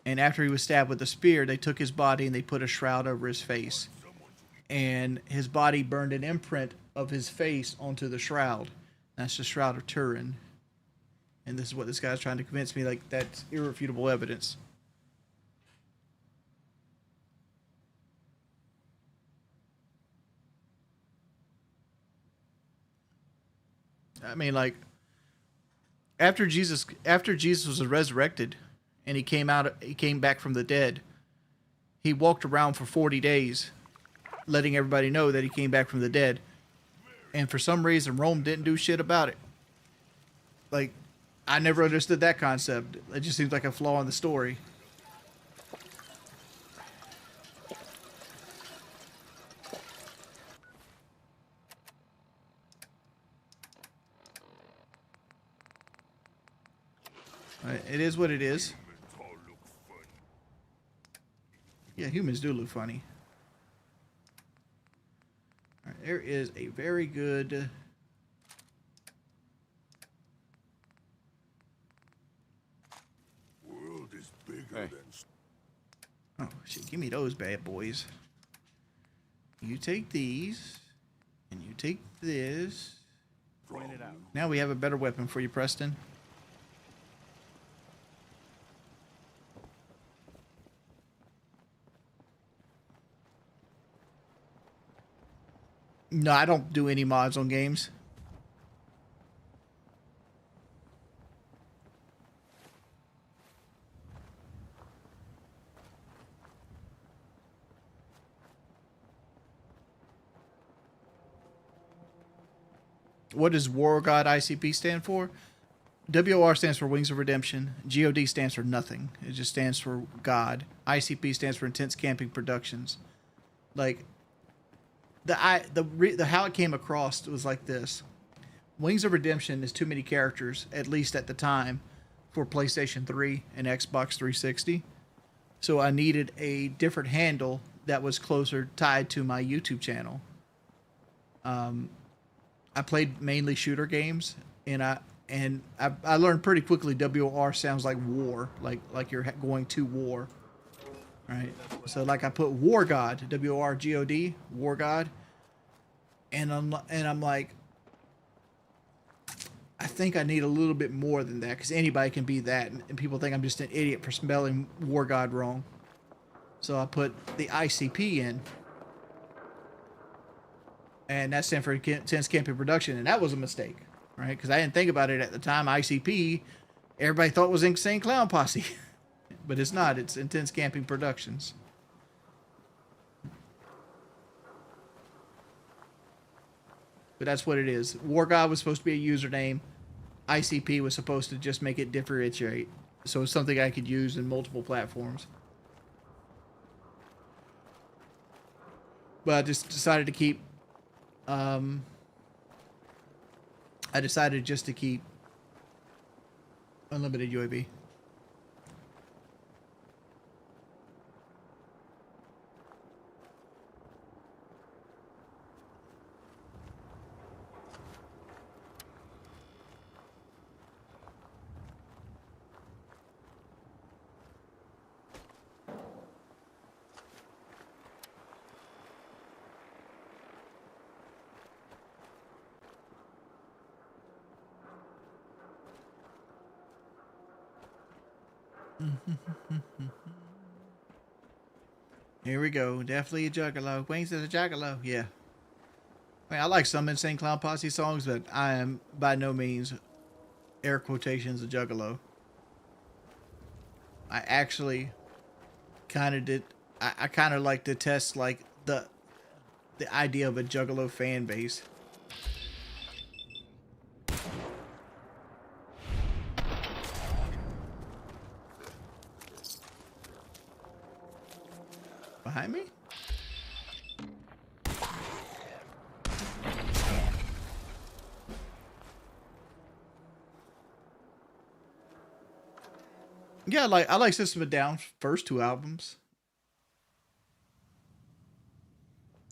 And after he was stabbed with a spear, they took his body and they put a shroud over his face. And his body burned an imprint of his face onto the shroud. That's the Shroud of Turin. And this is what this guy's trying to convince me, like, that's irrefutable evidence. I mean, like, after Jesus was resurrected and he came back from the dead, he walked around for 40 days letting everybody know that he came back from the dead. And for some reason, Rome didn't do shit about it. Like, I never understood that concept. It just seems like a flaw in the story. It is what it is. Yeah, humans do look funny. All right, there is a very good... World is bigger Hey. than... Oh, shit, give me those bad boys. You take these, and you take this. Point it out. Now we have a better weapon for you, Preston. No, I don't do any mods on games. What does War God ICP stand for? WR stands for Wings of Redemption. GOD stands for nothing. It just stands for God. ICP stands for Intense Camping Productions. Like, the how it came across was like this. Wings of Redemption is too many characters, at least at the time, for PlayStation 3 and Xbox 360. So I needed a different handle that was closer tied to my YouTube channel. I played mainly shooter games, and I learned pretty quickly WR sounds like war, like you're going to war. Right, so like I put War God, WRGOD, War God, and I'm like, I think I need a little bit more than that, because anybody can be that, and people think I'm just an idiot for spelling War God wrong. So I put the ICP in, and that stands for Intense Camping Production, and that was a mistake, right? Because I didn't think about it at the time. ICP, everybody thought was Insane Clown Posse. But it's not. It's Intense Camping Productions. But that's what it is. War God was supposed to be a username. ICP was supposed to just make it differentiate. So it's something I could use in multiple platforms. But I just decided to keep... I decided just to keep Unlimited UAV. Here we go. Definitely a juggalo. Wings is a juggalo. Yeah. I mean, I like some Insane Clown Posse songs, but I am by no means, air quotations, a juggalo. I actually kind of did. I kind of like to test like the idea of a juggalo fan base. Behind me? Yeah, I like System of a Down's first two albums.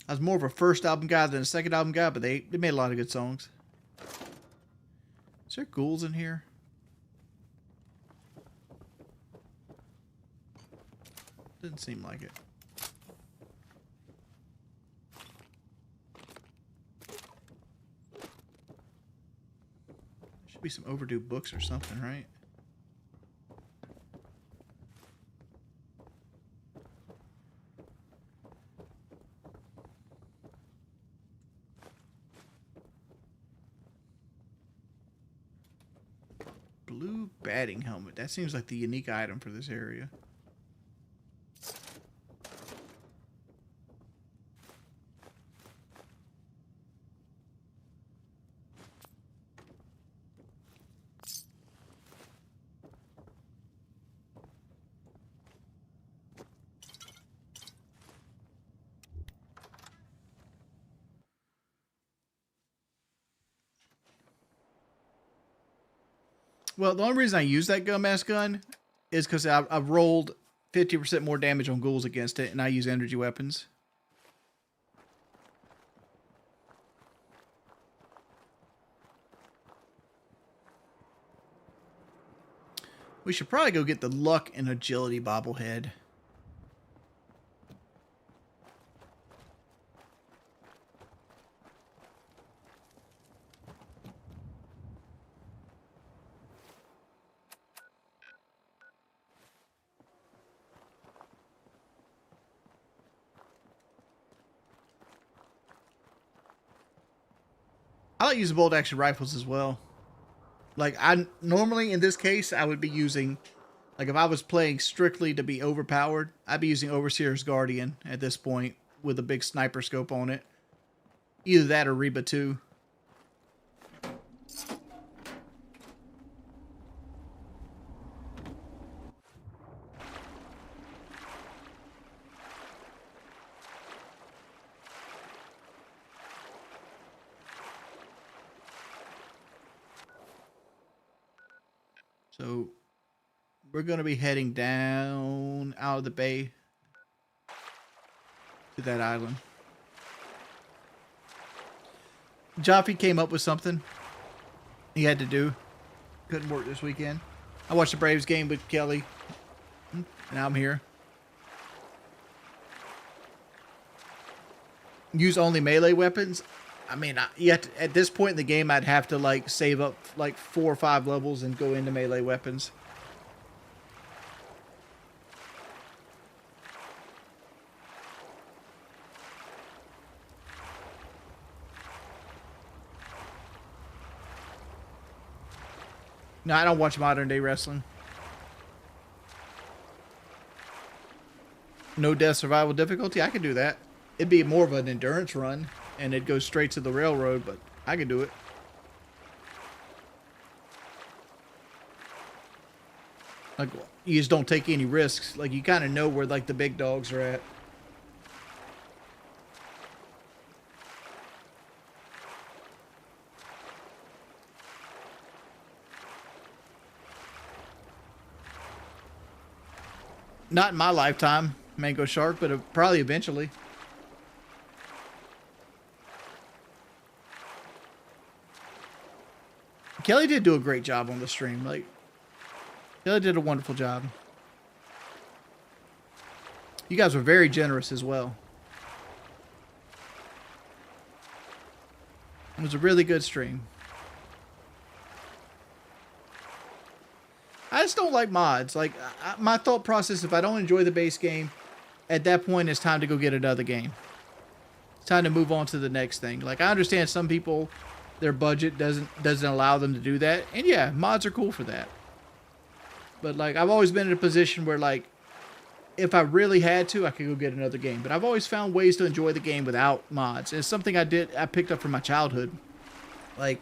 I was more of a first album guy than a second album guy, but they made a lot of good songs. Is there ghouls in here? Didn't seem like it. Should be some overdue books or something, right? Blue batting helmet. That seems like the unique item for this area. Well, the only reason I use that gun mask gun is because I've rolled 50% more damage on ghouls against it, and I use energy weapons. We should probably go get the luck and agility bobblehead. I like using bolt action rifles as well. Like, I normally in this case I would be using, like, if I was playing strictly to be overpowered, I'd be using Overseer's Guardian at this point with a big sniper scope on it. Either that or Reba 2. So we're going to be heading down out of the bay to that island. Jaffe came up with something he had to do. Couldn't work this weekend. I watched the Braves game with Kelly. Now I'm here. Use only melee weapons. I mean, at this point in the game, I'd have to like save up like 4 or 5 levels and go into melee weapons. No, I don't watch modern day wrestling. No death survival difficulty? I could do that. It'd be more of an endurance run, and it'd go straight to the railroad, but I could do it. Like, you just don't take any risks. Like, you kind of know where, like, the big dogs are at. Not in my lifetime, Mango Shark, but probably eventually. Kelly did do a great job on the stream. Like, Kelly did a wonderful job. You guys were very generous as well. It was a really good stream. I just don't like mods. Like, my thought process, if I don't enjoy the base game, at that point it's time to go get another game. It's time to move on to the next thing. Like, I understand some people, their budget doesn't allow them to do that. And yeah, mods are cool for that. But like, I've always been in a position where, like, if I really had to, I could go get another game. But I've always found ways to enjoy the game without mods. And it's something I picked up from my childhood. Like,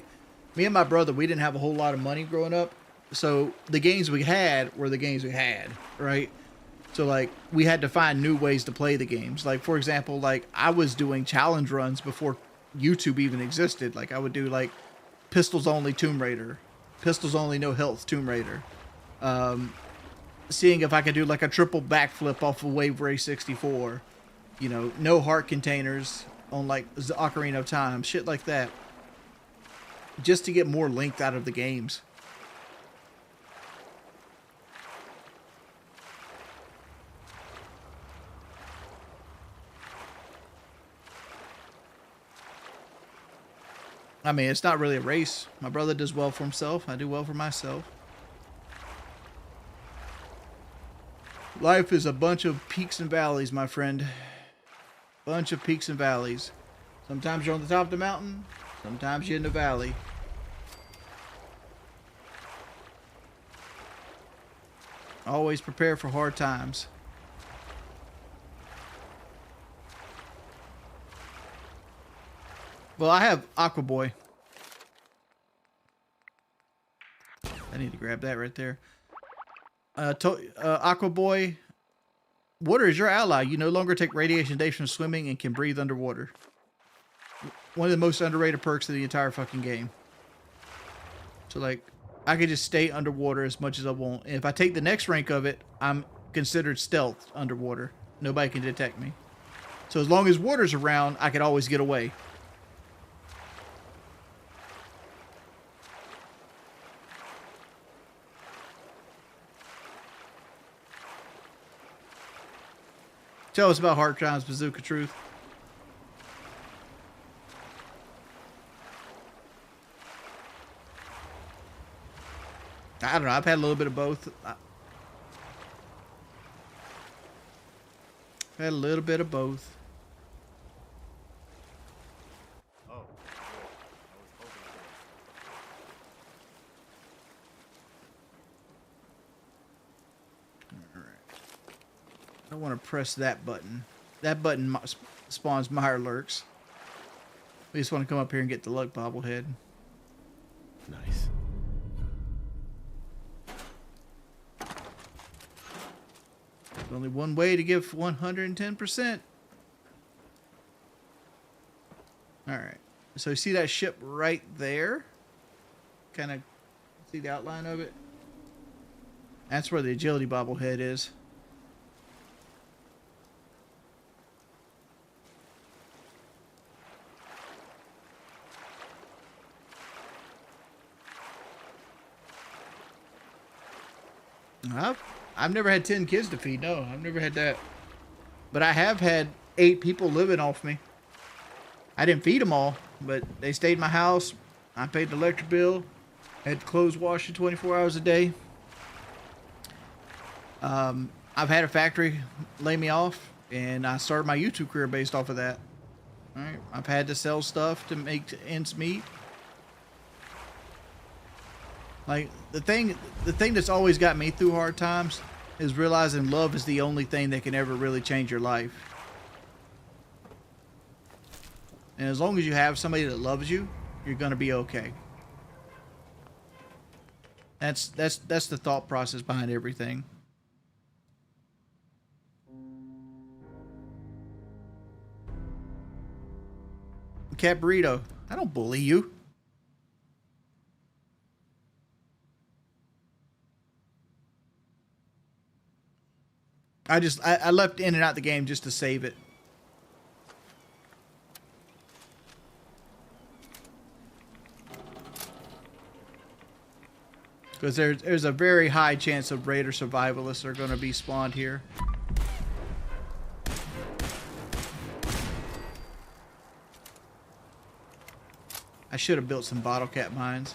me and my brother, we didn't have a whole lot of money growing up. So the games we had were the games we had, right? So like, we had to find new ways to play the games. Like, for example, like, I was doing challenge runs before YouTube even existed. Like, I would do like pistols only Tomb Raider, pistols only no health Tomb Raider. Seeing if I could do like a triple backflip off of Wave Ray 64. You know, no heart containers on like the Ocarina of Time, shit like that. Just to get more length out of the games. I mean, it's not really a race. My brother does well for himself. I do well for myself. Life is a bunch of peaks and valleys, my friend. Bunch of peaks and valleys. Sometimes you're on the top of the mountain. Sometimes you're in the valley. Always prepare for hard times. Well, I have Aqua Boy. I need to grab that right there. Aqua Boy. Water is your ally. You no longer take radiation damage from swimming and can breathe underwater. One of the most underrated perks of the entire fucking game. So, like, I can just stay underwater as much as I want. And if I take the next rank of it, I'm considered stealth underwater. Nobody can detect me. So as long as water's around, I can always get away. Tell us about Hard Times Bazooka Truth. I don't know. I've had a little bit of both. I've had a little bit of both. Oh, good. I was hoping for Alright. I don't want to press that button. That button spawns Mire Lurks. We just want to come up here and get the luck bobblehead. Nice. There's only one way to give 110%. Alright. So you see that ship right there? Kind of see the outline of it? That's where the agility bobblehead is. I've never had 10 kids to feed. No, I've never had that. But I have had 8 people living off me. I didn't feed them all, but they stayed in my house. I paid the electric bill. Had clothes washed 24 hours a day. I've had a factory lay me off, and I started my YouTube career based off of that. All right, I've had to sell stuff to make ends meet. Like, the thing that's always got me through hard times is realizing love is the only thing that can ever really change your life. And as long as you have somebody that loves you, you're gonna be okay. That's the thought process behind everything. Cat Burrito, I don't bully you. I left in and out the game just to save it. Because there's a very high chance of Raider survivalists are going to be spawned here. I should have built some bottle cap mines.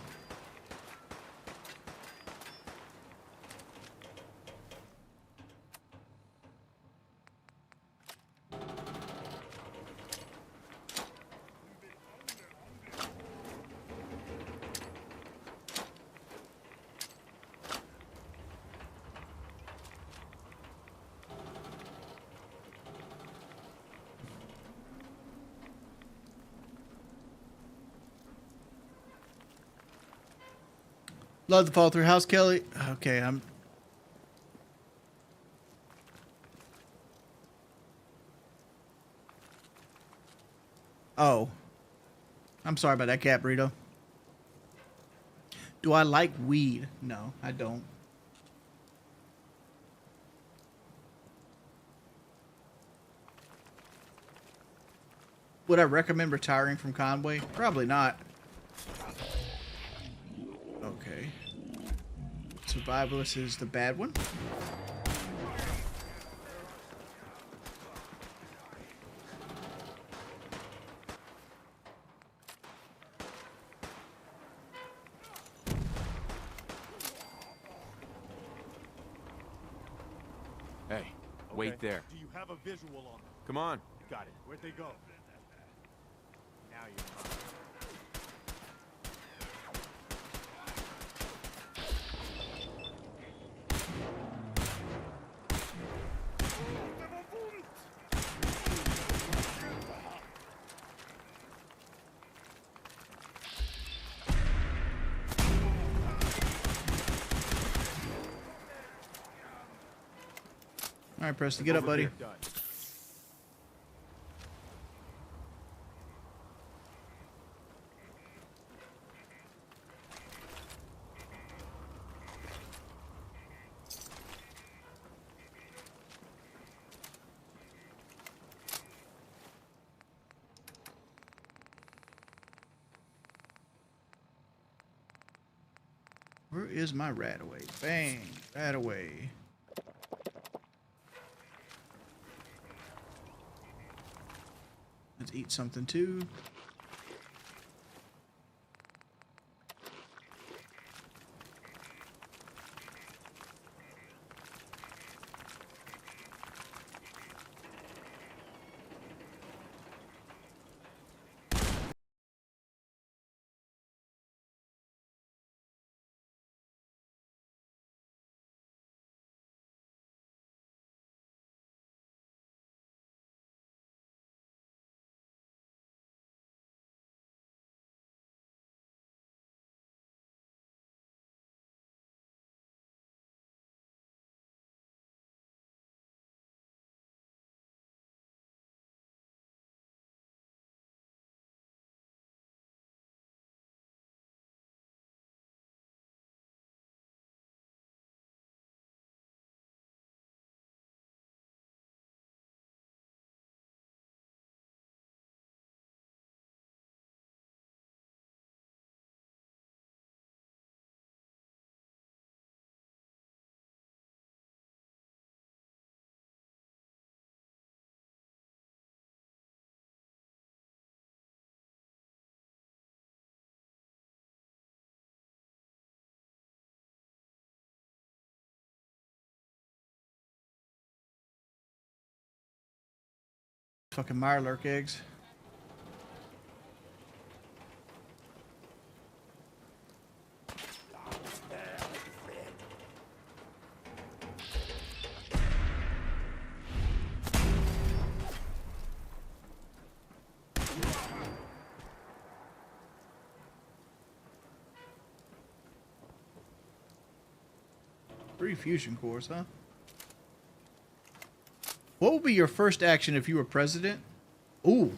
Love the fall through house, Kelly. Okay, Oh. I'm sorry about that, Cat Burrito. Do I like weed? No, I don't. Would I recommend retiring from Conway? Probably not. Okay. Survivalist is the bad one. Wait there. Do you have a visual on them? Come on. Got it. Where'd they go? Now you're mine. All right, Preston, get up, Over buddy. here. Done. Where is my rat away? Bang, rat away. Let's eat something too. Fucking Mirelurk eggs. Three fusion cores, huh? What would be your first action if you were president? Ooh.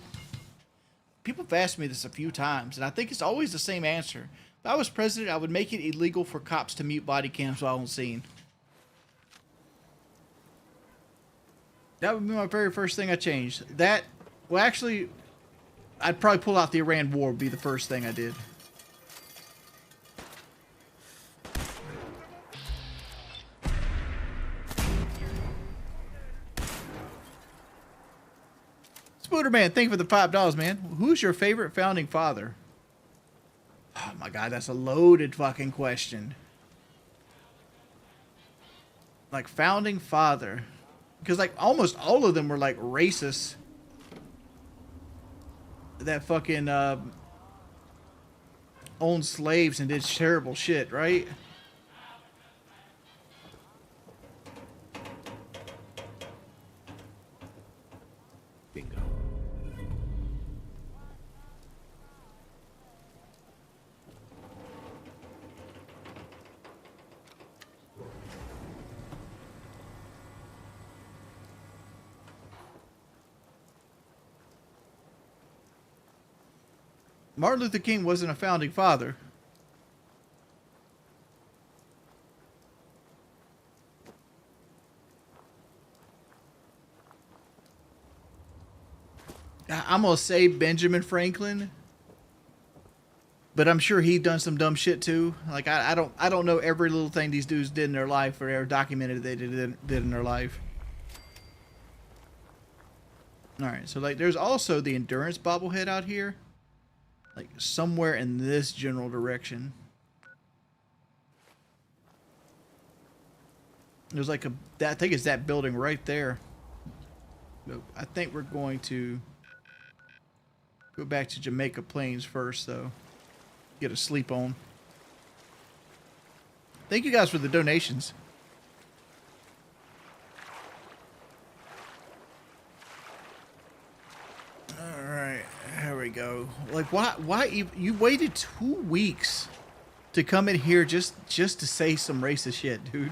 People have asked me this a few times, and I think it's always the same answer. If I was president, I would make it illegal for cops to mute body cams while on scene. That would be my very first thing I changed. That, well, actually, I'd probably pull out the Iran war would be the first thing I did. Spooderman, thank you for the $5, man. Who's your favorite founding father? Oh my god, that's a loaded fucking question. Like, founding father. Because, like, almost all of them were, like, racist. That fucking, owned slaves and did terrible shit, right? Bingo. Martin Luther King wasn't a founding father. I'm gonna say Benjamin Franklin, but I'm sure he done some dumb shit too. Like I don't know every little thing these dudes did in their life or ever documented they did in their life. All right, so like there's also the endurance bobblehead out here, like somewhere in this general direction. There's like I think it's that building right there. Nope. I think we're going to go back to Jamaica Plains first, though. Get a sleep on. Thank you guys for the donations. All right, here we go. Like, why you waited 2 weeks to come in here just to say some racist shit, dude?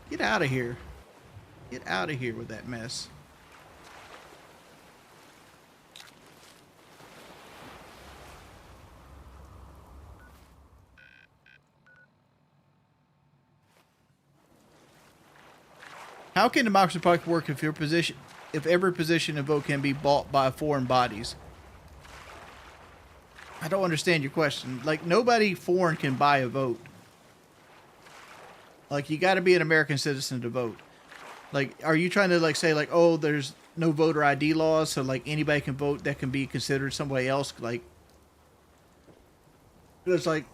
Get out of here. Get out of here with that mess. How can Democracy Party work if every position and vote can be bought by foreign bodies? I don't understand your question. Like, nobody foreign can buy a vote. Like, you got to be an American citizen to vote. Like, are you trying to like say like, oh, there's no voter ID laws, so like anybody can vote that can be considered somebody else? Like, it's like.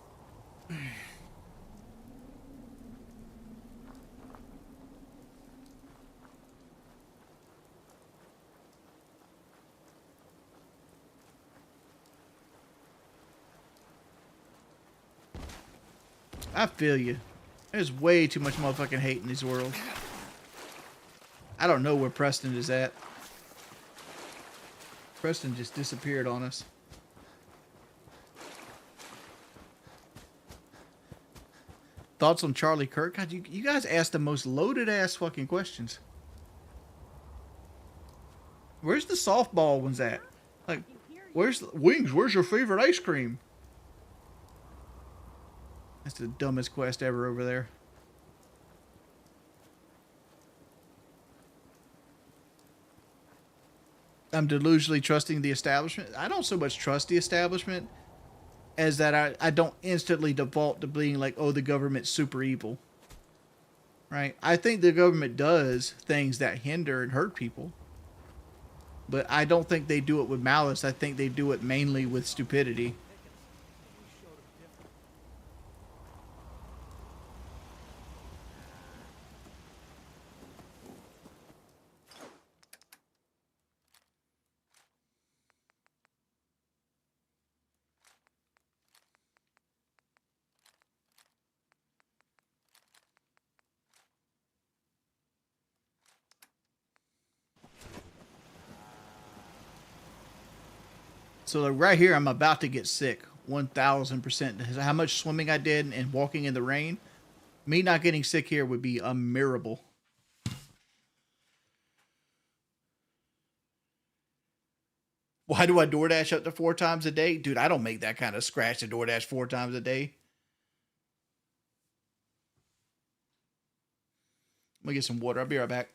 I feel you. There's way too much motherfucking hate in this world. I don't know where Preston is at. Preston just disappeared on us. Thoughts on Charlie Kirk? God, you guys asked the most loaded ass fucking questions. Where's the softball ones at? Like, where's Wings? Where's your favorite ice cream? That's the dumbest quest ever over there. I'm delusionally trusting the establishment. I don't so much trust the establishment as that I don't instantly default to being like, oh, the government's super evil. Right? I think the government does things that hinder and hurt people. But I don't think they do it with malice. I think they do it mainly with stupidity. So like right here, I'm about to get sick. 1,000%. How much swimming I did and walking in the rain. Me not getting sick here would be a miracle. Why do I DoorDash up to 4 times a day? Dude, I don't make that kind of scratch to DoorDash 4 times a day. I'm gonna get some water. I'll be right back.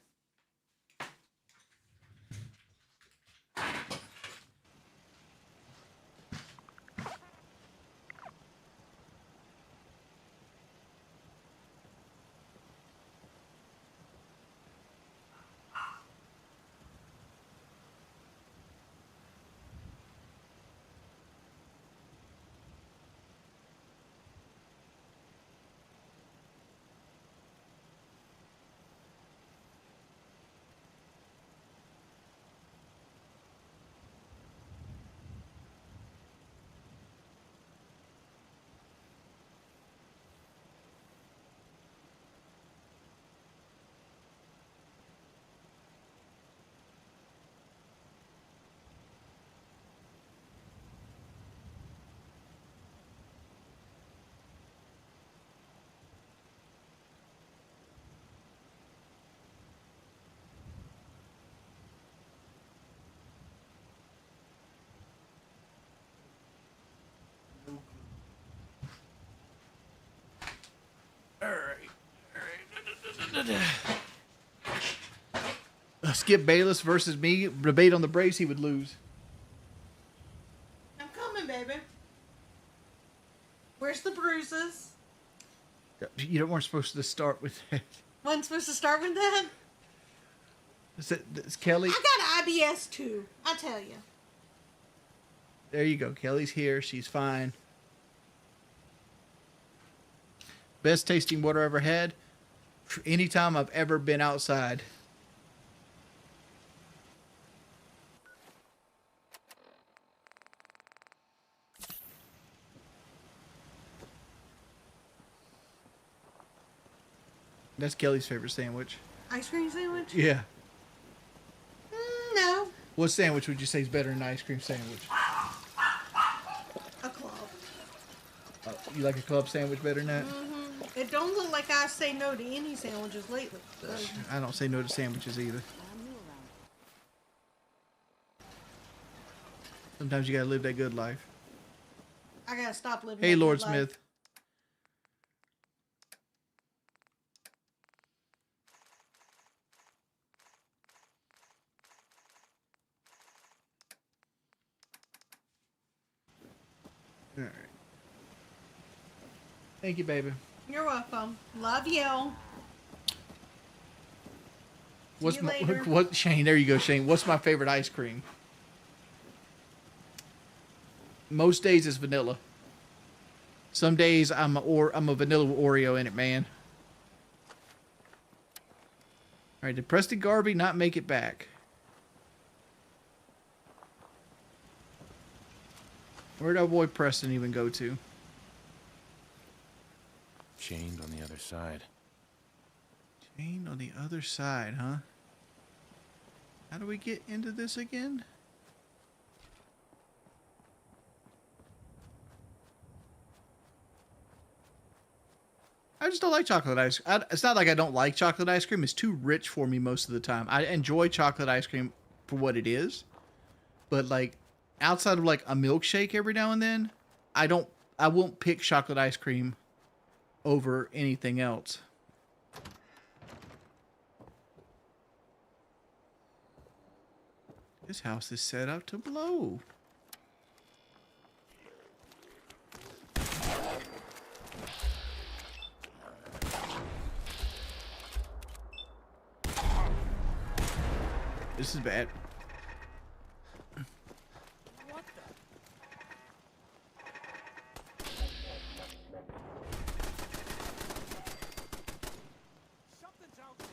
Skip Bayless versus me. Debate on the Braves, he would lose. I'm coming, baby. Where's the bruises? You weren't supposed to start with that. Wasn't supposed to start with that? Is Kelly? I got IBS too. I tell you. There you go. Kelly's here. She's fine. Best tasting water I ever had. Anytime I've ever been outside. That's Kelly's favorite sandwich. Ice cream sandwich? Yeah. No. What sandwich would you say is better than an ice cream sandwich? A club. You like a club sandwich better than that? It don't look like I say no to any sandwiches lately. I don't say no to sandwiches either. Sometimes you gotta live that good life. I gotta stop living. Hey, that Lord good life. Smith. All right. Thank you, baby. You're welcome. Love you. What's you my later. what Shane? There you go, Shane. What's my favorite ice cream? Most days it's vanilla. Some days I'm a vanilla with Oreo in it, man. All right, did Preston Garvey not make it back? Where'd our boy Preston even go to? Chained on the other side. Chained on the other side, huh? How do we get into this again? I just don't like chocolate ice cream. It's not like I don't like chocolate ice cream. It's too rich for me most of the time. I enjoy chocolate ice cream for what it is. But like outside of like a milkshake every now and then, I won't pick chocolate ice cream over anything else. This house is set up to blow. This is bad. What the? Something's out there.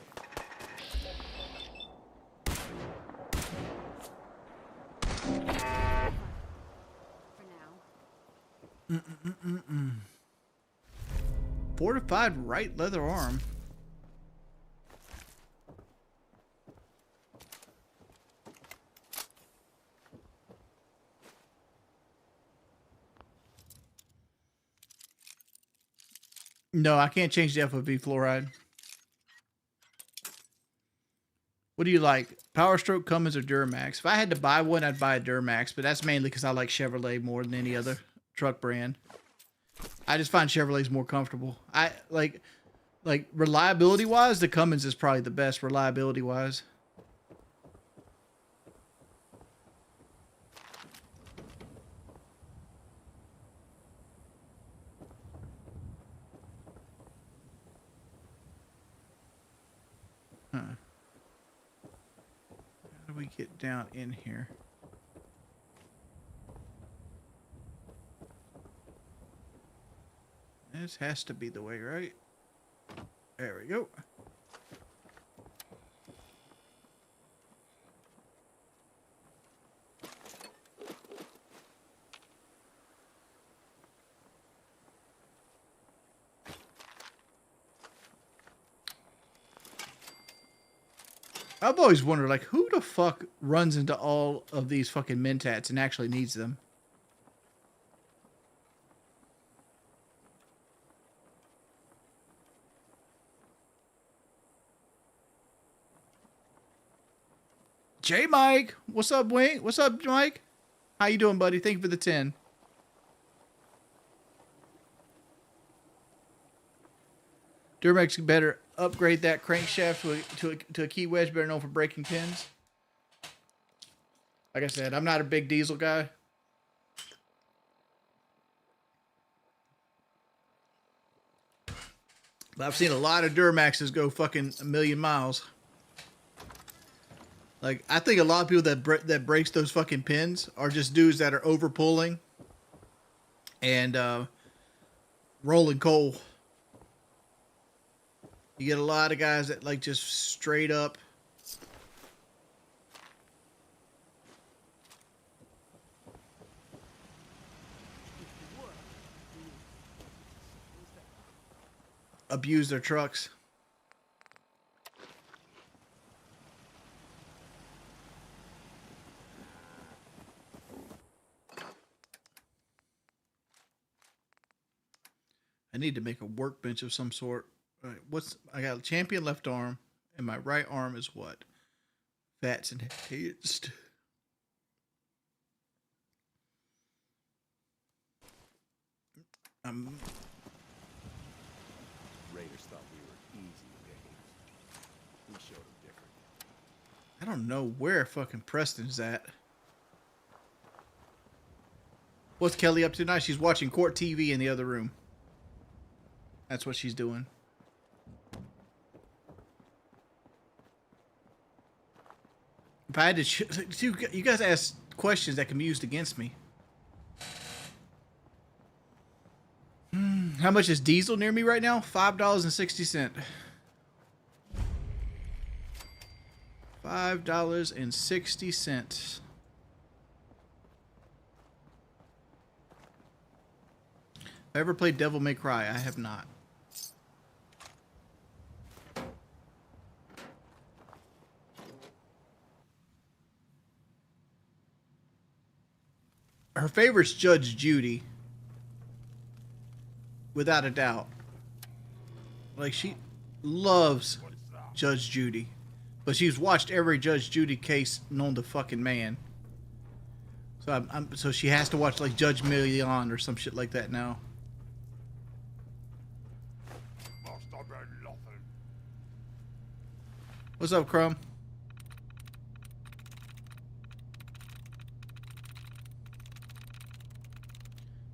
For now. Fortified right leather arm. No, I can't change the FOV fluoride. What do you like? Power Stroke, Cummins, or Duramax? If I had to buy one, I'd buy a Duramax, but that's mainly because I like Chevrolet more than any other truck brand. I just find Chevrolets more comfortable. I like reliability wise, the Cummins is probably the best reliability wise. Huh. How do we get down in here? This has to be the way, right? There we go. I've always wondered, like, who the fuck runs into all of these fucking mentats and actually needs them? J Mike, what's up, Wink? What's up, Mike? How you doing, buddy? Thank you for the 10. Duramax better upgrade that crankshaft to a key wedge, better known for breaking pins. Like I said, I'm not a big diesel guy. But I've seen a lot of Duramaxes go fucking a million miles. Like, I think a lot of people that breaks those fucking pins are just dudes that are over pulling and rolling coal. You get a lot of guys that like just straight up abuse their trucks. I need to make a workbench of some sort. All right, I got a champion left arm, and my right arm is what? That's enhanced. Raiders thought we were easy pickings. We showed them different. I don't know where fucking Preston's at. What's Kelly up to tonight? She's watching court TV in the other room. That's what she's doing. If I had to you guys ask questions that can be used against me. How much is diesel near me right now? $5.60. $5.60. Have I ever played Devil May Cry? I have not. Her favorite's Judge Judy. Without a doubt. Like, she loves Judge Judy. But she's watched every Judge Judy case known to fucking man. So so she has to watch like Judge Million or some shit like that now. What's up, Crumb?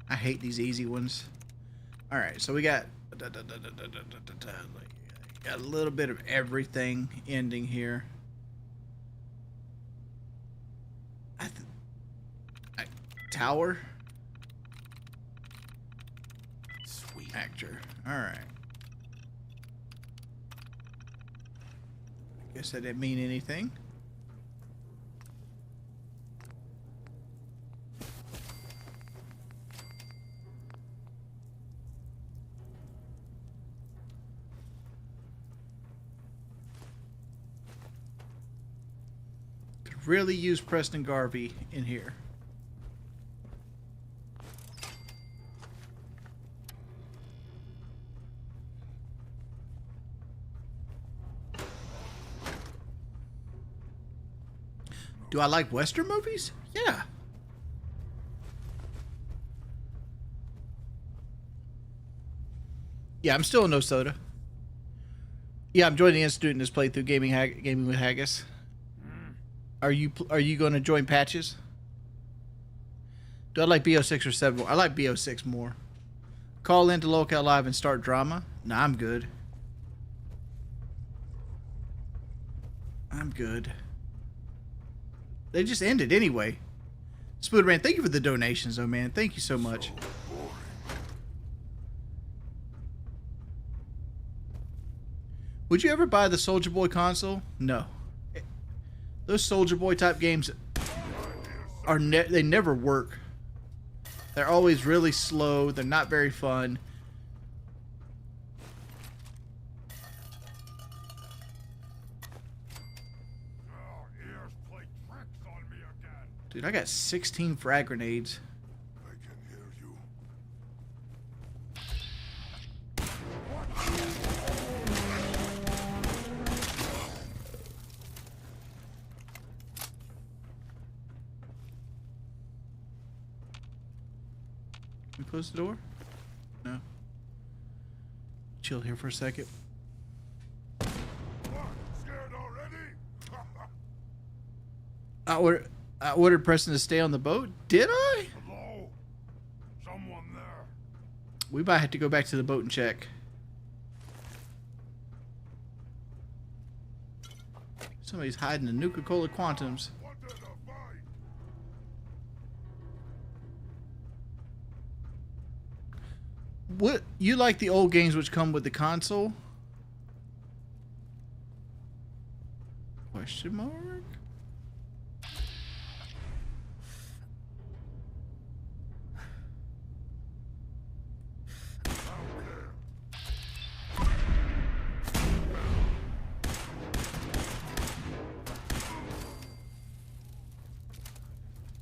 I hate these easy ones. All right, so we got a little bit of everything ending here. Tower. Sweet actor. All right. I guess that didn't mean anything. Could really use Preston Garvey in here. Do I like Western movies? Yeah. Yeah, I'm still in no soda. Yeah, I'm joining the Institute in this playthrough, gaming with Haggis. Are you going to join Patches? Do I like BO6 or 7 more? I like BO6 more. Call into Locale Live and start drama? Nah, I'm good. I'm good. They just ended anyway. Spooderman, thank you for the donations, though, man. Thank you so much. Would you ever buy the Soldier Boy console? No. Those Soldier Boy type games are they never work. They're always really slow. They're not very fun. Dude, I got 16 frag grenades. I can hear you. Can we close the door? No. Chill here for a second. What? Scared already? I ordered Preston to stay on the boat. Did I? Hello? Someone there? We might have to go back to the boat and check. Somebody's hiding the Nuka-Cola Quantums. What, you like the old games which come with the console? Question mark?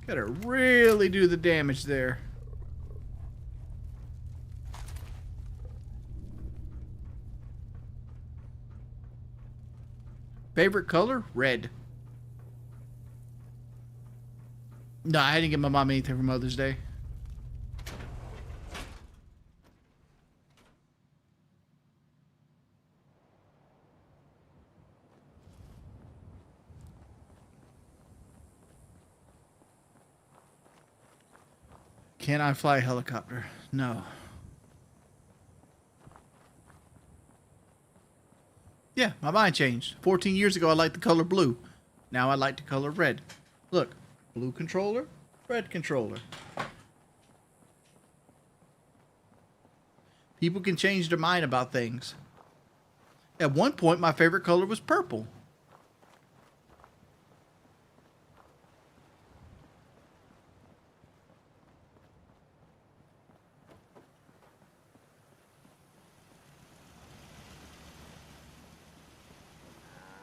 Gotta really do the damage there. Favorite color? Red. No, I didn't get my mom anything for Mother's Day. Can I fly a helicopter? No. Yeah, my mind changed. 14 years ago, I liked the color blue. Now I like the color red. Look, blue controller, red controller. People can change their mind about things. At one point, my favorite color was purple.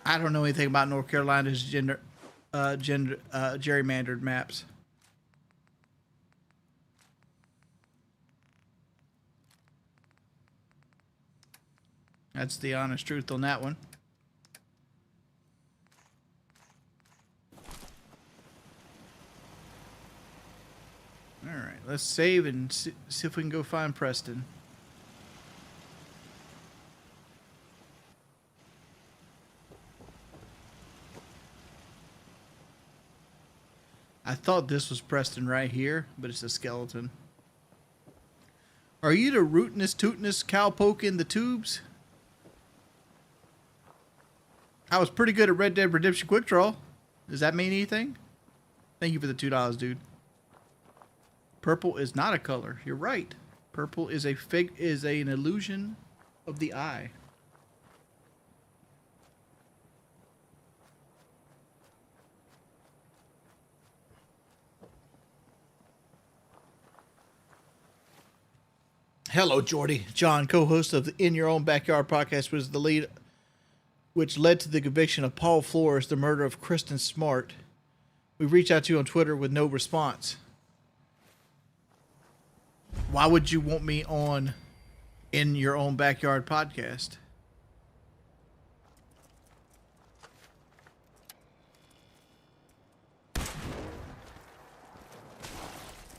I don't know anything about North Carolina's gerrymandered maps. That's the honest truth on that one. All right, let's save and see if we can go find Preston. I thought this was Preston right here, but it's a skeleton. Are you the rootinest, tootinest cowpoke in the tubes? I was pretty good at Red Dead Redemption Quick Draw. Does that mean anything? Thank you for the $2, dude. Purple is not a color. You're right. Purple is an illusion of the eye. Hello, Jordy. John, co-host of the In Your Own Backyard podcast, was the lead, which led to the conviction of Paul Flores, the murder of Kristen Smart. We reached out to you on Twitter with no response. Why would you want me on In Your Own Backyard podcast?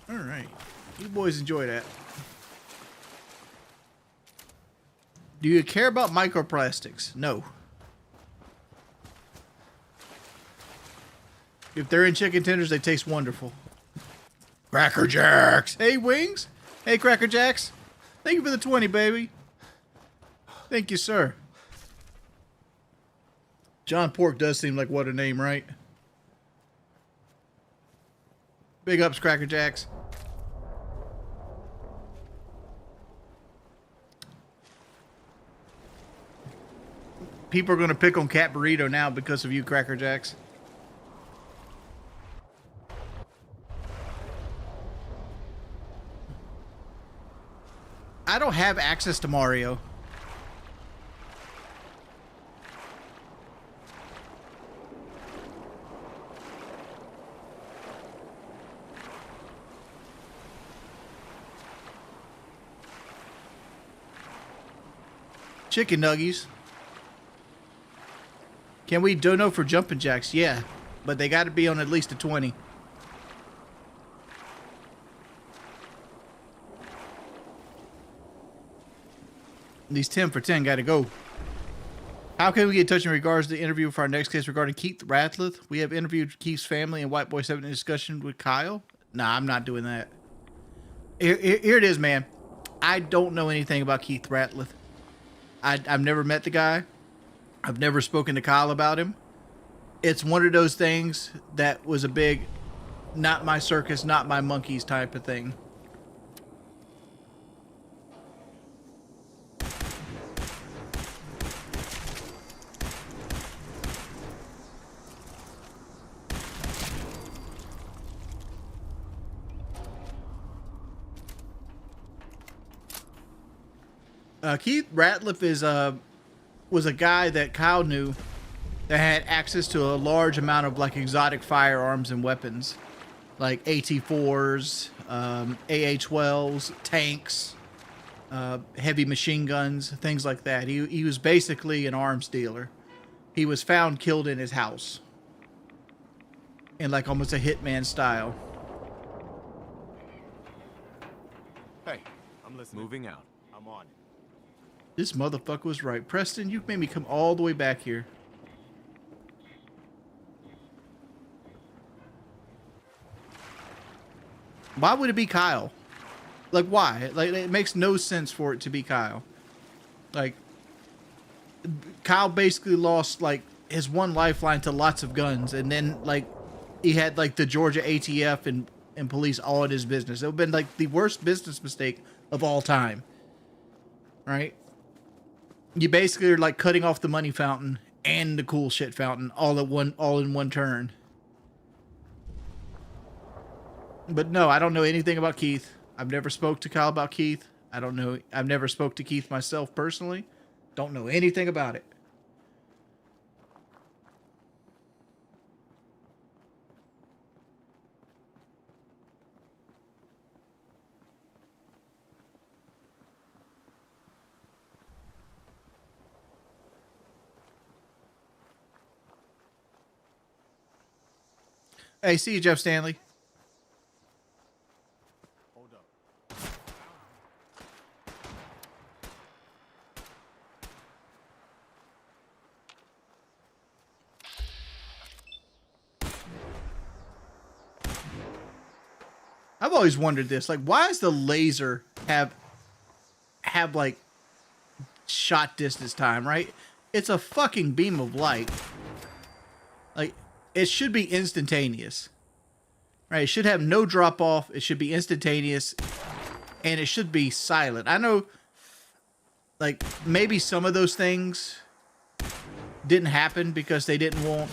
All right. You boys enjoy that. Do you care about microplastics? No. If they're in chicken tenders, they taste wonderful. Cracker Jacks. Hey, Wings. Hey, Cracker Jacks. Thank you for the 20, baby. Thank you, sir. John Pork does seem like what a name, right? Big ups, Cracker Jacks. People are going to pick on Cat Burrito now because of you, Cracker Jacks. I don't have access to Mario. Chicken nuggies. Can we dono for jumping jacks? Yeah, but they got to be on at least a 20. These 10 for 10 got to go. How can we get in touch in regards to the interview for our next case regarding Keith Ratliff? We have interviewed Keith's family and White Boy's having a discussion with Kyle. Nah, I'm not doing that. Here it is, man. I don't know anything about Keith Ratliff. I've never met the guy. I've never spoken to Kyle about him. It's one of those things that was a big, not my circus, not my monkeys type of thing. Keith Ratliff was a guy that Kyle knew that had access to a large amount of like exotic firearms and weapons, like AT-4s, AA-12s, tanks, heavy machine guns, things like that. He was basically an arms dealer. He was found killed in his house, in like almost a hitman style. Hey, I'm listening. Moving out. I'm on it. This motherfucker was right. Preston, you made me come all the way back here. Why would it be Kyle? Like, why? Like, it makes no sense for it to be Kyle. Like, Kyle basically lost, like, his one lifeline to lots of guns. And then, like, he had, like, the Georgia ATF and police all in his business. It would have been, like, the worst business mistake of all time. Right? You basically are, like, cutting off the money fountain and the cool shit fountain all in one turn. But no, I don't know anything about Keith. I've never spoke to Kyle about Keith. I don't know. I've never spoke to Keith myself personally. Don't know anything about it. Hey, see you, Jeff Stanley. Hold up. I've always wondered this. Like, why does the laser have like shot distance time, right? It's a fucking beam of light. Like, it should be instantaneous. Right? It should have no drop off. It should be instantaneous. And it should be silent. I know, like, maybe some of those things didn't happen because they didn't want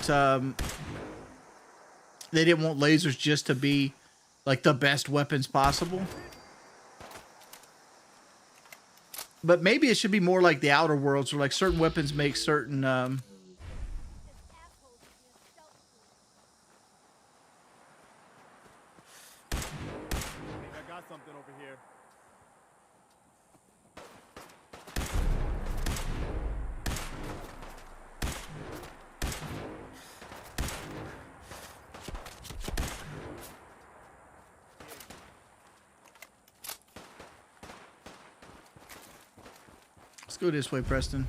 lasers just to be like the best weapons possible. But maybe it should be more like the Outer Worlds, where like certain weapons make certain I got something over here. Let's go this way, Preston.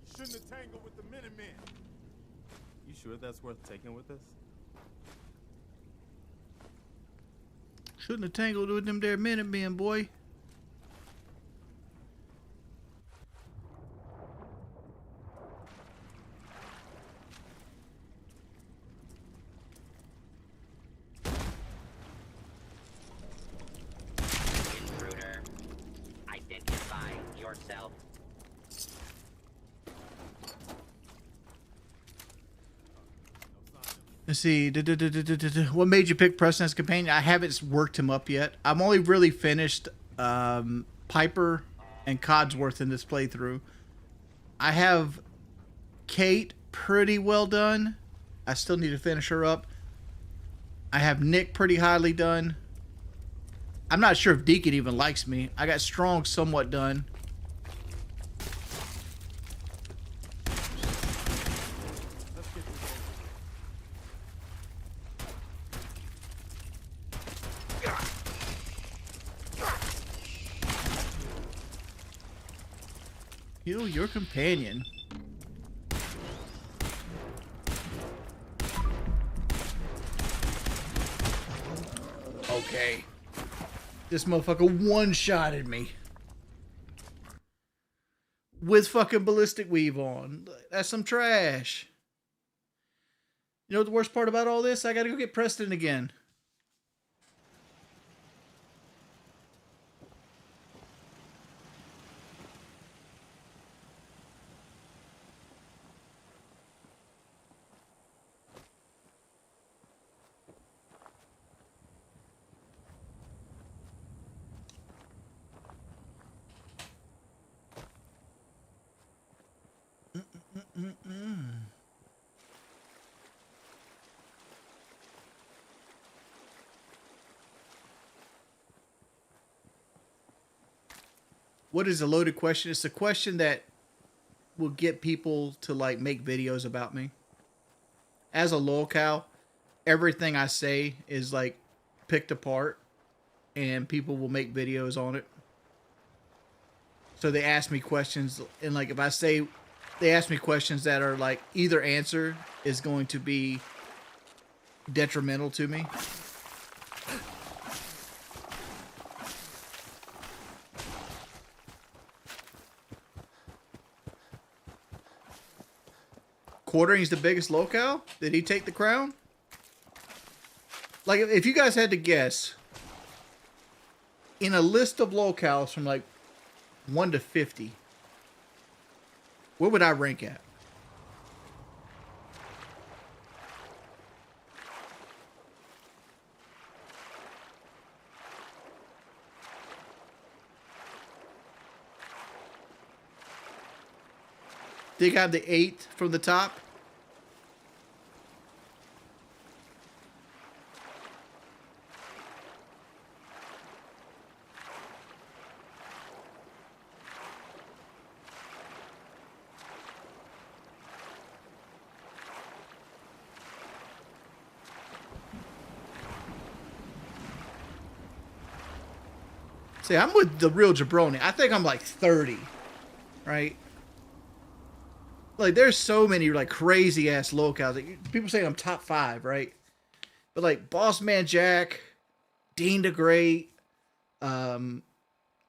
You shouldn't have tangled with the Minutemen. You sure that's worth taking with us? Shouldn't have tangled with them there Minutemen, boy. Intruder, identify yourself. Let's see. What made you pick Preston as companion? I haven't worked him up yet. I'm only really finished Piper and Codsworth in this playthrough. I have Kate pretty well done. I still need to finish her up. I have Nick pretty highly done. I'm not sure if Deacon even likes me. I got Strong somewhat done. Kill your companion. Okay. This motherfucker one-shotted me. With fucking ballistic weave on. That's some trash. You know what the worst part about all this? I gotta go get Preston again. What is a loaded question? It's a question that will get people to like make videos about me. As a lolcow, everything I say is like picked apart and people will make videos on it. So they ask me questions, and like if I say they ask me questions that are like either answer is going to be detrimental to me. Quartering's the biggest lolcow? Did he take the crown? Like, if you guys had to guess, in a list of lolcows from like 1 to 50, where would I rank at? Think I have the 8th from the top? See, I'm with the real jabroni. I think I'm like 30, right? Like, there's so many like crazy ass lolcows. Like, people say I'm top 5, right? But like Boss Man Jack, Dean the Great,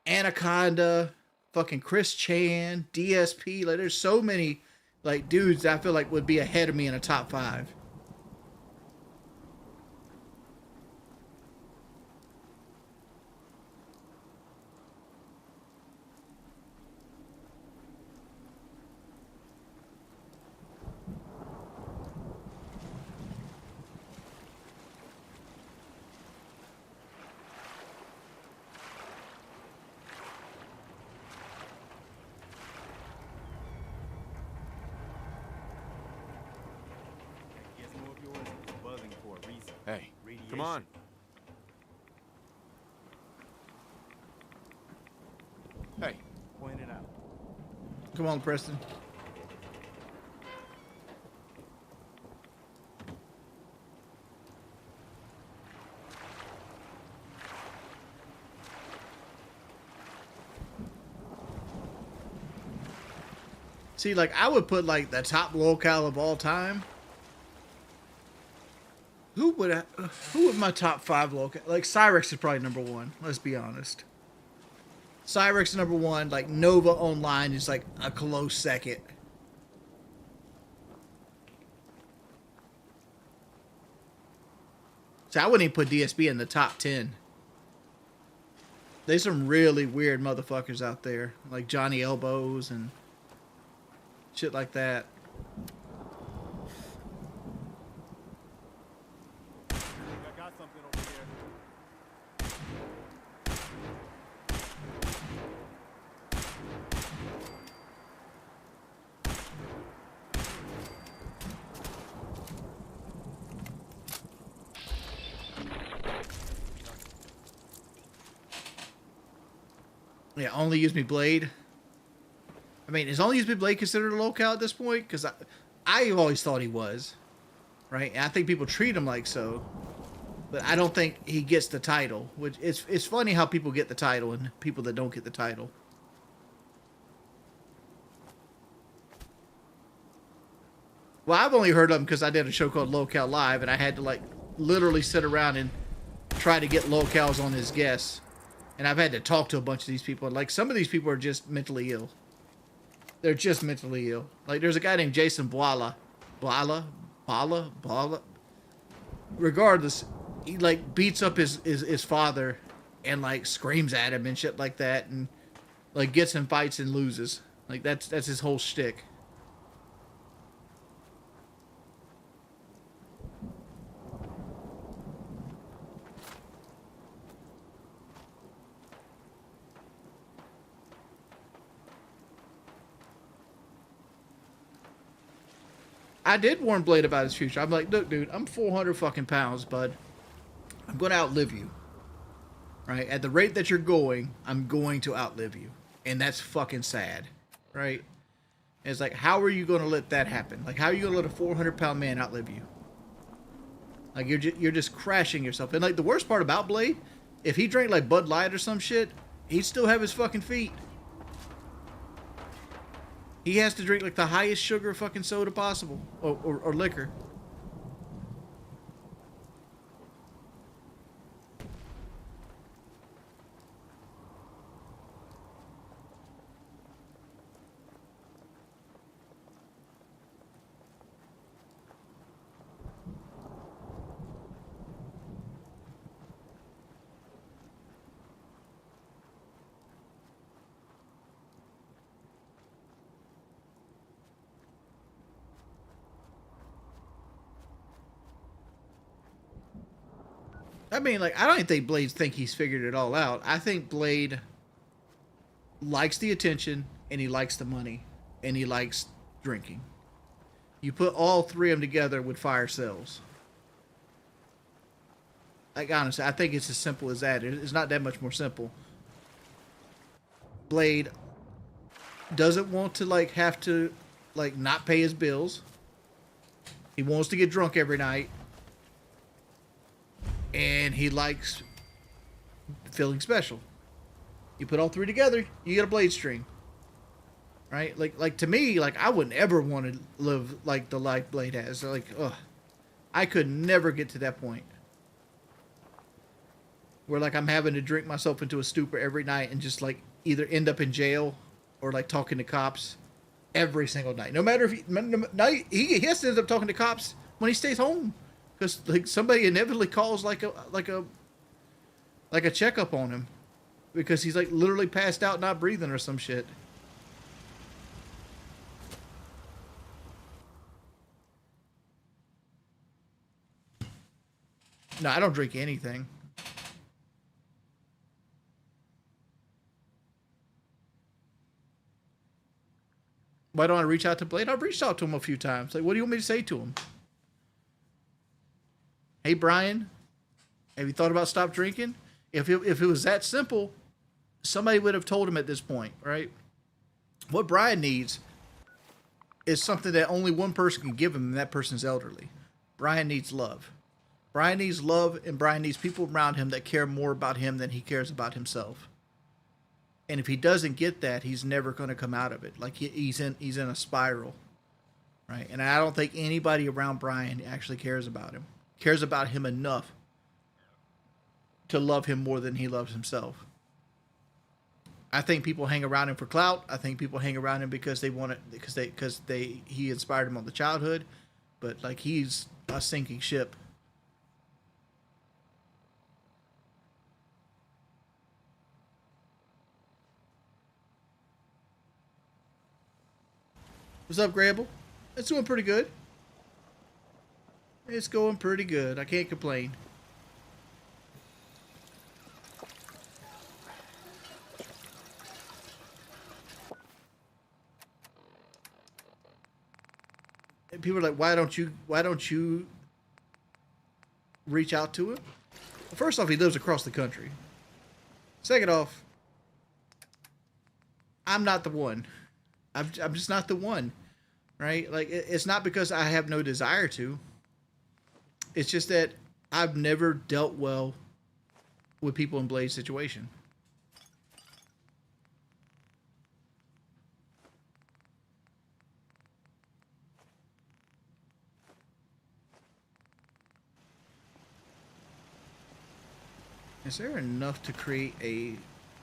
Anaconda, fucking Chris Chan, DSP. Like, there's so many like dudes that I feel like would be ahead of me in a top 5. Hey, come on. Hey, Point it out. Come on, Preston. See, like, I would put like the top lolcow of all time. Who would my top 5 lolcow? Like, Cyrex is probably number 1. Let's be honest. Cyrex is number 1. Like, Nova Online is like a close second. So I wouldn't even put DSB in the top 10. There's some really weird motherfuckers out there, like Johnny Elbows and shit like that. I got something over here. Yeah, only use me blade. I mean, is only use me blade considered a lolcow at this point? Because I've always thought he was, right? And I think people treat him like so, but I don't think he gets the title. Which it's funny how people get the title and people that don't get the title. Well, I've only heard of him because I did a show called Lolcow Live, and I had to like literally sit around and try to get lolcows on his guests. And I've had to talk to a bunch of these people. Like, some of these people are just mentally ill. They're just mentally ill. Like, there's a guy named Jason Bala. Regardless, he, like, beats up his father and, like, screams at him and shit like that. And, like, gets in fights and loses. Like, that's his whole shtick. I did warn Blade about his future. I'm like, look, dude, I'm 400 fucking pounds, bud. I'm going to outlive you. Right? At the rate that you're going, I'm going to outlive you. And that's fucking sad. Right? And it's like, how are you going to let that happen? Like, how are you going to let a 400-pound man outlive you? Like, you're just crashing yourself. And, like, the worst part about Blade, if he drank, like, Bud Light or some shit, he'd still have his fucking feet. He has to drink, like, the highest sugar fucking soda possible. Or liquor. I mean, like, I don't think Blade thinks he's figured it all out. I think Blade likes the attention, and he likes the money, and he likes drinking. You put all three of them together with fire cells. Like, honestly, I think it's as simple as that. It's not that much more simple. Blade doesn't want to, like, have to, like, not pay his bills. He wants to get drunk every night. And he likes feeling special. You put all three together, you get a Blade string. Right? Like to me, like, I wouldn't ever want to live like the life Blade has. Like, ugh. I could never get to that point. Where, like, I'm having to drink myself into a stupor every night and just, like, either end up in jail or, like, talking to cops every single night. No matter if he has to end up talking to cops when he stays home. Because, like, somebody inevitably calls like a checkup on him, because he's, like, literally passed out, not breathing or some shit. No, I don't drink anything. Why don't I reach out to Blade? I've reached out to him a few times. Like, what do you want me to say to him? Hey, Brian, have you thought about stop drinking? If it was that simple, somebody would have told him at this point, right? What Brian needs is something that only one person can give him, and that person's elderly. Brian needs love. Brian needs love, and Brian needs people around him that care more about him than he cares about himself. And if he doesn't get that, he's never going to come out of it. Like, he's in a spiral, right? And I don't think anybody around Brian actually cares about him. Cares about him enough to love him more than he loves himself. I think people hang around him for clout. I think people hang around him because they want it, because he inspired him on the childhood. But, like, he's a sinking ship. What's up, Grable? It's doing pretty good. It's going pretty good. I can't complain. And people are like, why don't you reach out to him? Well, first off, he lives across the country. Second off, I'm not the one. I'm just not the one, right? Like, it's not because I have no desire to. It's just that I've never dealt well with people in Blade's situation. Is there enough to create a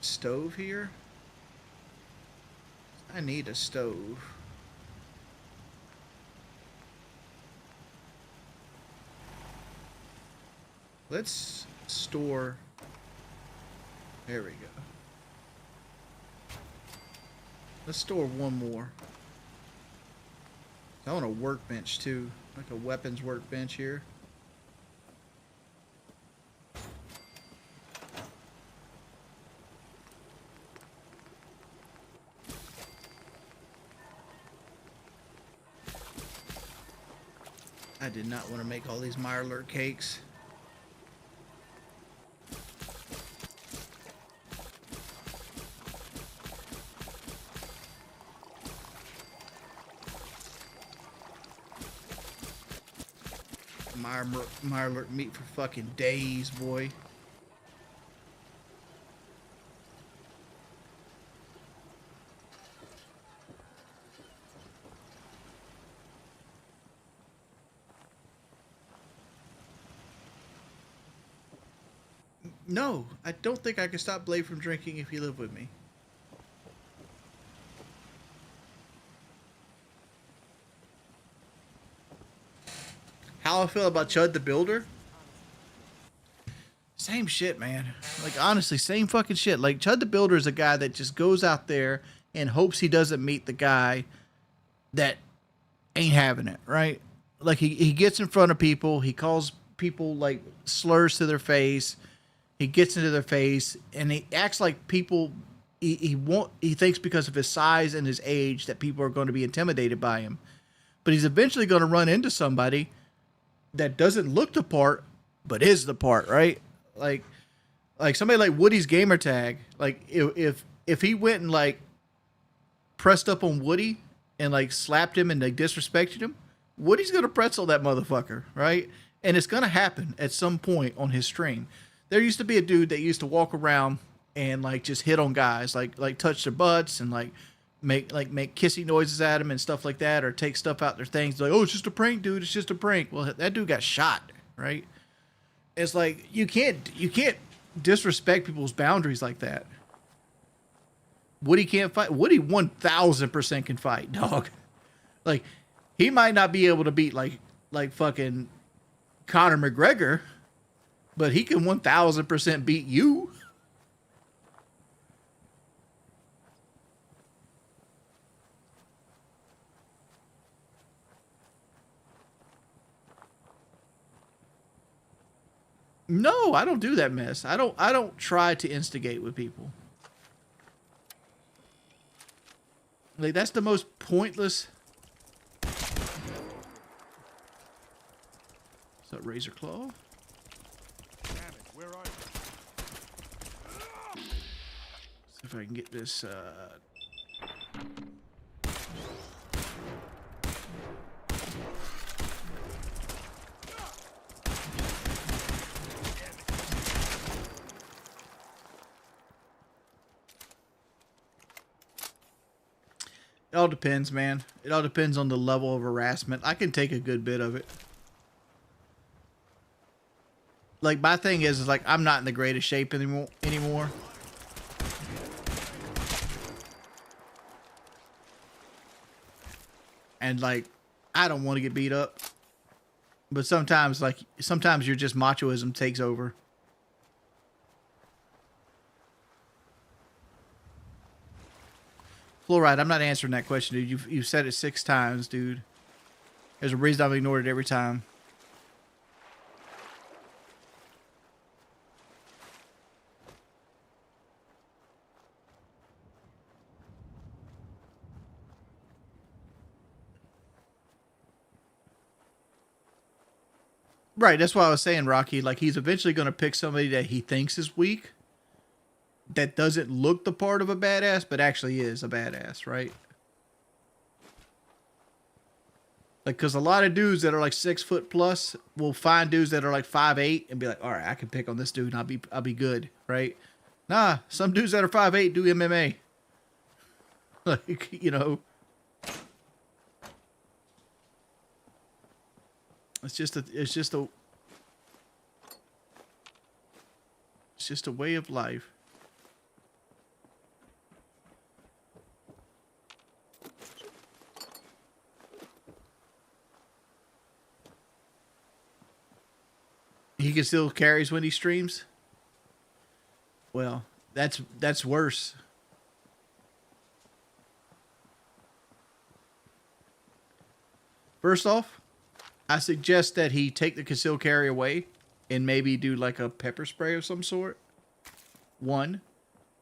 stove here? I need a stove. Let's store. There we go. Let's store one more. I want a workbench too, like a weapons workbench here. I did not want to make all these Mirelurk cakes. Mirelurk meat for fucking days, boy. No, I don't think I can stop Blade from drinking if he lived with me. How I feel about Chud the Builder? Same shit, man. Like, honestly, same fucking shit. Like, Chud the Builder is a guy that just goes out there and hopes he doesn't meet the guy that ain't having it, right? Like, he gets in front of people, he calls people, like, slurs to their face, he gets into their face, and he acts like people, he thinks because of his size and his age that people are going to be intimidated by him. But he's eventually going to run into somebody that doesn't look the part, but is the part, right? Like somebody like Woody's gamer tag. Like if he went and like pressed up on Woody and like slapped him and like disrespected him, Woody's gonna pretzel that motherfucker, right? And it's gonna happen at some point on his stream. There used to be a dude that used to walk around and like just hit on guys, like touch their butts and like make kissy noises at him and stuff like that, or take stuff out their things. Like, oh, it's just a prank, dude. It's just a prank. Well, that dude got shot, right? It's like you can't disrespect people's boundaries like that. Woody can't fight. Woody 1000% can fight, dog. Like, he might not be able to beat like fucking Conor McGregor, but he can 1000% beat you. No, I don't do that mess. I don't try to instigate with people. Like, that's the most pointless. Is that Razor Claw? Damn it, where are you? See if I can get this It all depends, man. It all depends on the level of harassment. I can take a good bit of it. Like, my thing is like, I'm not in the greatest shape anymore. And like, I don't want to get beat up. But sometimes you're just machoism takes over. Fluoride, I'm not answering that question, dude. You've said it 6 times, dude. There's a reason I've ignored it every time. Right, that's what I was saying, Rocky. Like, he's eventually going to pick somebody that he thinks is weak, that doesn't look the part of a badass, but actually is a badass, right? Like, because a lot of dudes that are like 6 foot plus will find dudes that are like 5'8" and be like, all right, I can pick on this dude and I'll be good, right? Nah, some dudes that are 5'8" do MMA. Like, you know, it's just a way of life. He can still carries when he streams? Well, that's worse. First off, I suggest that he take the concealed carry away and maybe do like a pepper spray of some sort. 1.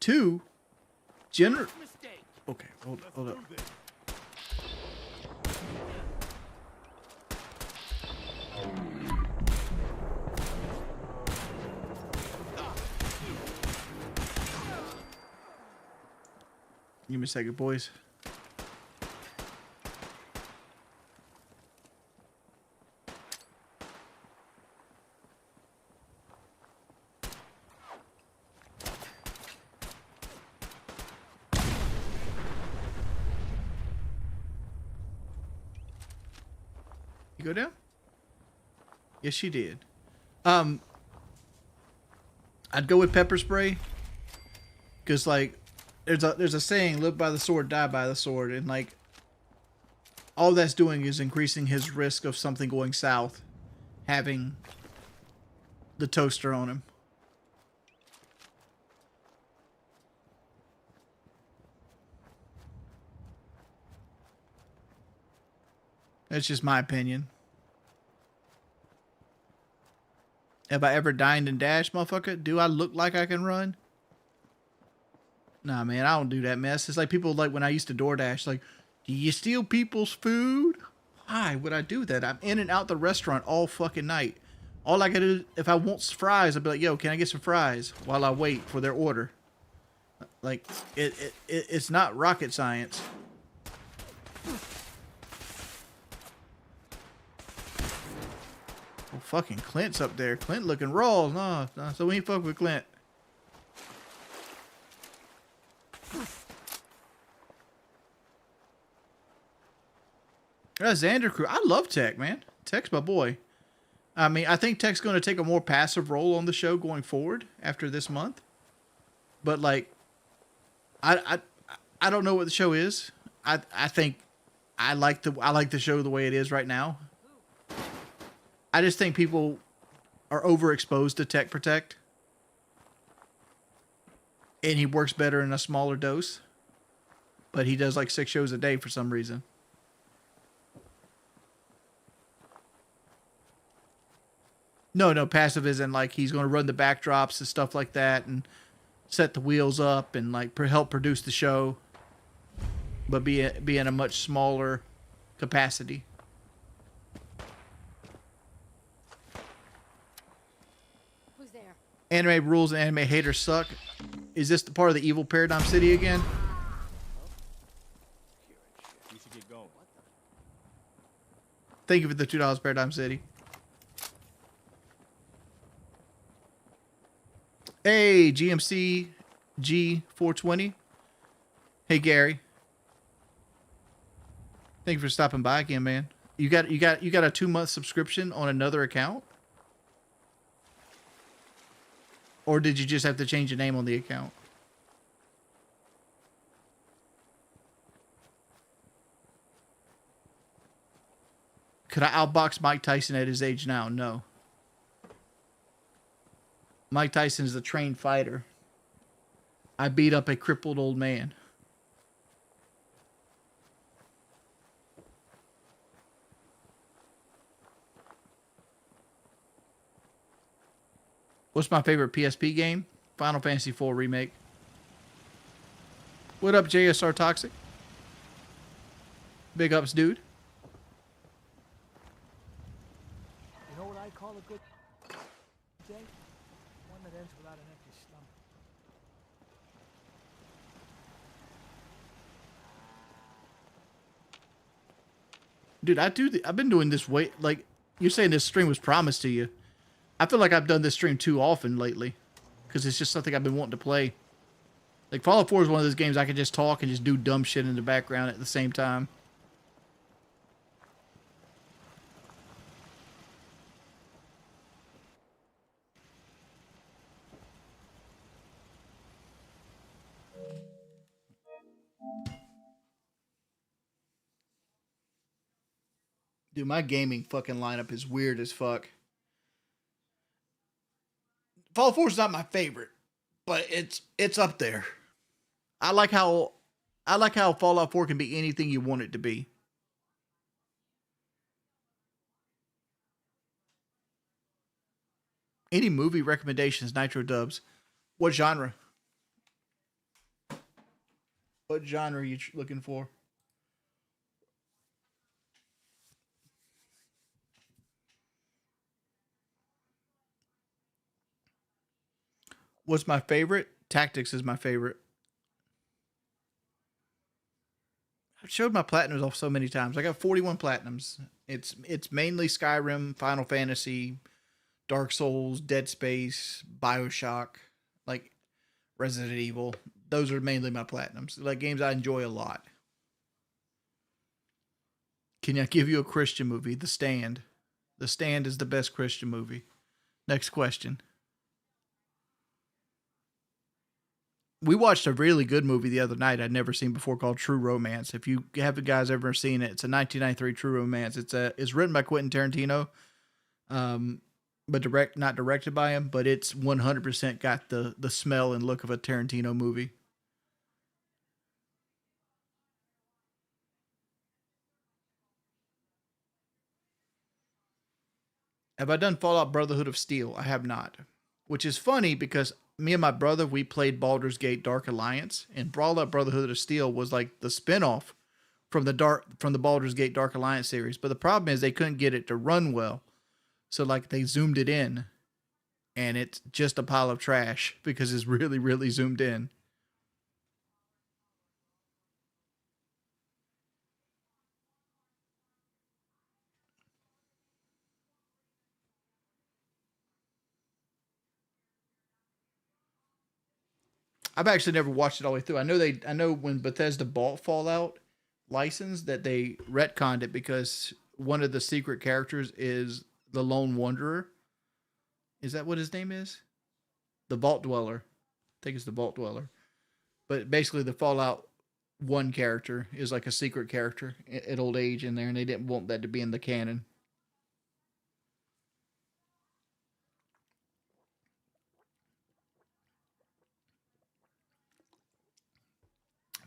2. Okay, hold up. Give me a second, boys. You go down? Yes, she did. I'd go with pepper spray. Because, like, there's a saying, live by the sword, die by the sword. And, like, all that's doing is increasing his risk of something going south. Having the toaster on him. That's just my opinion. Have I ever dined and dashed, motherfucker? Do I look like I can run? Nah, man, I don't do that mess. It's like people like when I used to DoorDash, like, do you steal people's food? Why would I do that? I'm in and out the restaurant all fucking night. All I gotta do, if I want fries, I'll be like, yo, can I get some fries while I wait for their order? Like, it's not rocket science. Oh, fucking Clint's up there. Clint looking raw. No, so we ain't fuck with Clint. Xander crew. I love Tech, man. Tech's my boy. I mean, I think Tech's going to take a more passive role on the show going forward after this month. But like, I don't know what the show is. I think I like the show the way it is right now. I just think people are overexposed to Tech Protect. And he works better in a smaller dose. But he does like 6 shows a day for some reason. No, passive isn't like he's going to run the backdrops and stuff like that and set the wheels up and like help produce the show. But be in a much smaller capacity. Anime rules and anime haters suck. Is this the part of the evil Paradigm City again? We should get going. Thank you for the $2 Paradigm City. Hey, GMC G420. Hey, Gary. Thank you for stopping by again, man. You got a 2-month subscription on another account? Or did you just have to change the name on the account? Could I outbox Mike Tyson at his age now? No. Mike Tyson is a trained fighter. I beat up a crippled old man. What's my favorite PSP game? Final Fantasy IV Remake. What up, JSR Toxic? Big ups, dude. You know what I call a good day? One that ends without an empty stomach. Dude, I've been doing this way. Like, you're saying this stream was promised to you. I feel like I've done this stream too often lately. Because it's just something I've been wanting to play. Like, Fallout 4 is one of those games I can just talk and just do dumb shit in the background at the same time. Dude, my gaming fucking lineup is weird as fuck. Fallout 4 is not my favorite, but it's up there. I like how Fallout 4 can be anything you want it to be. Any movie recommendations, Nitro Dubs? What genre? What genre are you looking for? What's my favorite? Tactics is my favorite. showed my platinums off so many times. I got 41 platinums. It's mainly Skyrim, Final Fantasy, Dark Souls, Dead Space, BioShock, like Resident Evil. Those are mainly my platinums. Like games I enjoy a lot. Can I give you a Christian movie? The Stand. The Stand is the best Christian movie. Next question. We watched a really good movie the other night I'd never seen before called True Romance. If you haven't guys ever seen it, it's a 1993 True Romance. It's written by Quentin Tarantino, but not directed by him. But it's 100% got the smell and look of a Tarantino movie. Have I done Fallout Brotherhood of Steel? I have not. Which is funny because me and my brother, we played Baldur's Gate Dark Alliance, and Fallout Brotherhood of Steel was like the spinoff from the Baldur's Gate Dark Alliance series. But the problem is they couldn't get it to run well. So like they zoomed it in, and it's just a pile of trash because it's really, really zoomed in. I've actually never watched it all the way through. I know when Bethesda bought Fallout license that they retconned it because one of the secret characters is the Lone Wanderer. Is that what his name is? The Vault Dweller. I think it's the Vault Dweller. But basically the Fallout 1 character is like a secret character at old age in there, and they didn't want that to be in the canon.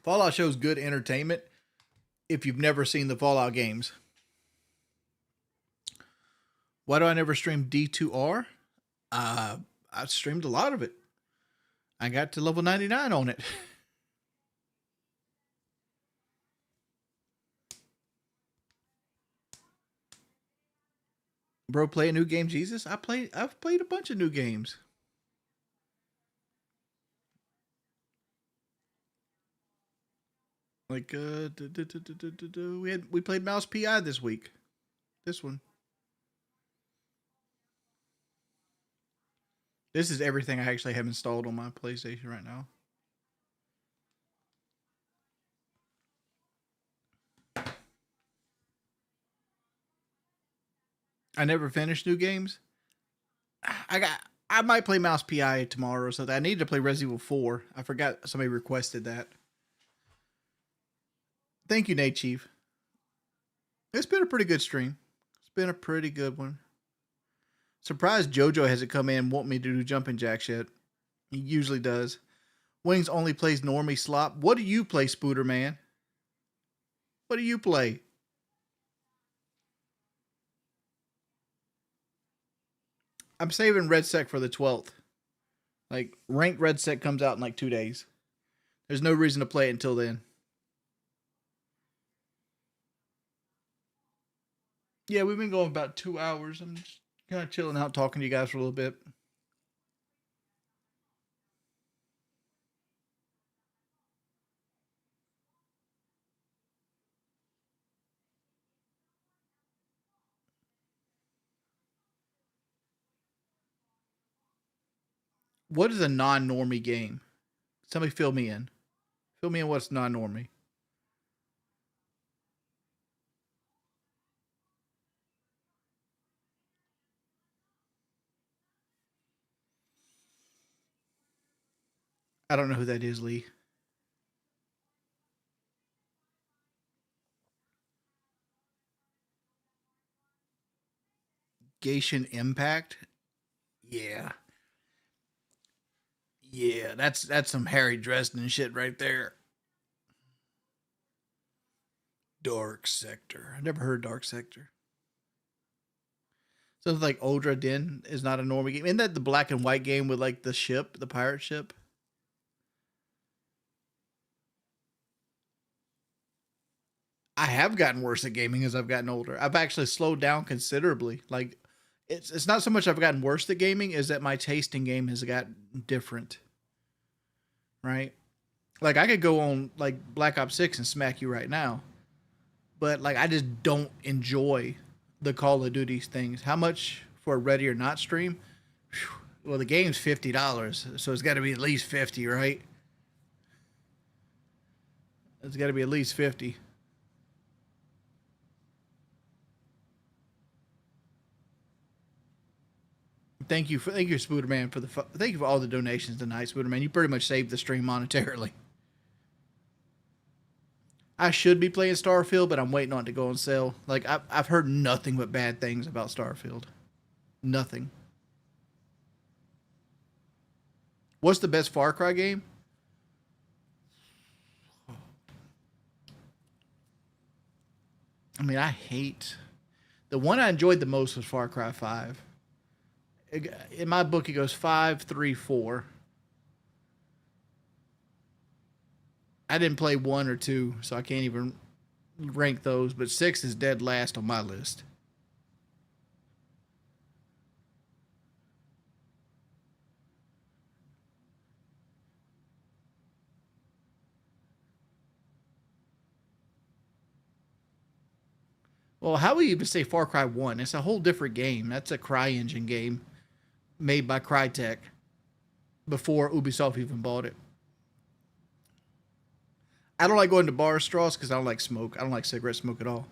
Fallout shows good entertainment if you've never seen the Fallout games. Why do I never stream D2R? I streamed a lot of it. I got to level 99 on it. Bro, play a new game, Jesus? I've played a bunch of new games. Like we played Mouse PI this week. This one. This is everything I actually have installed on my PlayStation right now. I never finished new games. I might play Mouse PI tomorrow or something. I need to play Resident Evil 4. I forgot somebody requested that. Thank you, Nate Chief. It's been a pretty good stream. It's been a pretty good one. Surprised JoJo hasn't come in and want me to do jumping jacks yet. He usually does. Wings only plays normie slop. What do you play, Spooter Man? What do you play? I'm saving Red Sec for the 12th. Like, ranked Red Sec comes out in like 2 days. There's no reason to play it until then. Yeah, we've been going about 2 hours. I'm just kind of chilling out, talking to you guys for a little bit. What is a non-normie game? Somebody fill me in. Fill me in what's non-normie. I don't know who that is, Lee. Gation Impact? Yeah. Yeah, that's some Harry Dresden shit right there. Dark Sector. I never heard Dark Sector. Something like Uldra Din is not a normie game. Isn't that the black and white game with like the ship, the pirate ship? I have gotten worse at gaming as I've gotten older. I've actually slowed down considerably. Like, it's not so much I've gotten worse at gaming, is that my taste in game has gotten different. Right? Like, I could go on, like, Black Ops 6 and smack you right now. but like I just don't enjoy the Call of Duty things. How much for a Ready or Not stream? Whew. Well, the game's $50, so it's got to be at least 50, right? It's got to be at least 50. Thank you, Spooderman, for thank you for all the donations tonight, Spooderman. You pretty much saved the stream monetarily. I should be playing Starfield, but I'm waiting on it to go on sale. Like I've heard nothing but bad things about Starfield. Nothing. What's the best Far Cry game? I mean, I hate... The one I enjoyed the most was Far Cry 5. In my book, it goes 5, 3, 4. I didn't play 1 or 2, so I can't even rank those, but 6 is dead last on my list. Well, how would you even say Far Cry 1? It's a whole different game. That's a CryEngine game made by Crytek before Ubisoft even bought it. I don't like going to bar straws because I don't like smoke. I don't like cigarette smoke at all.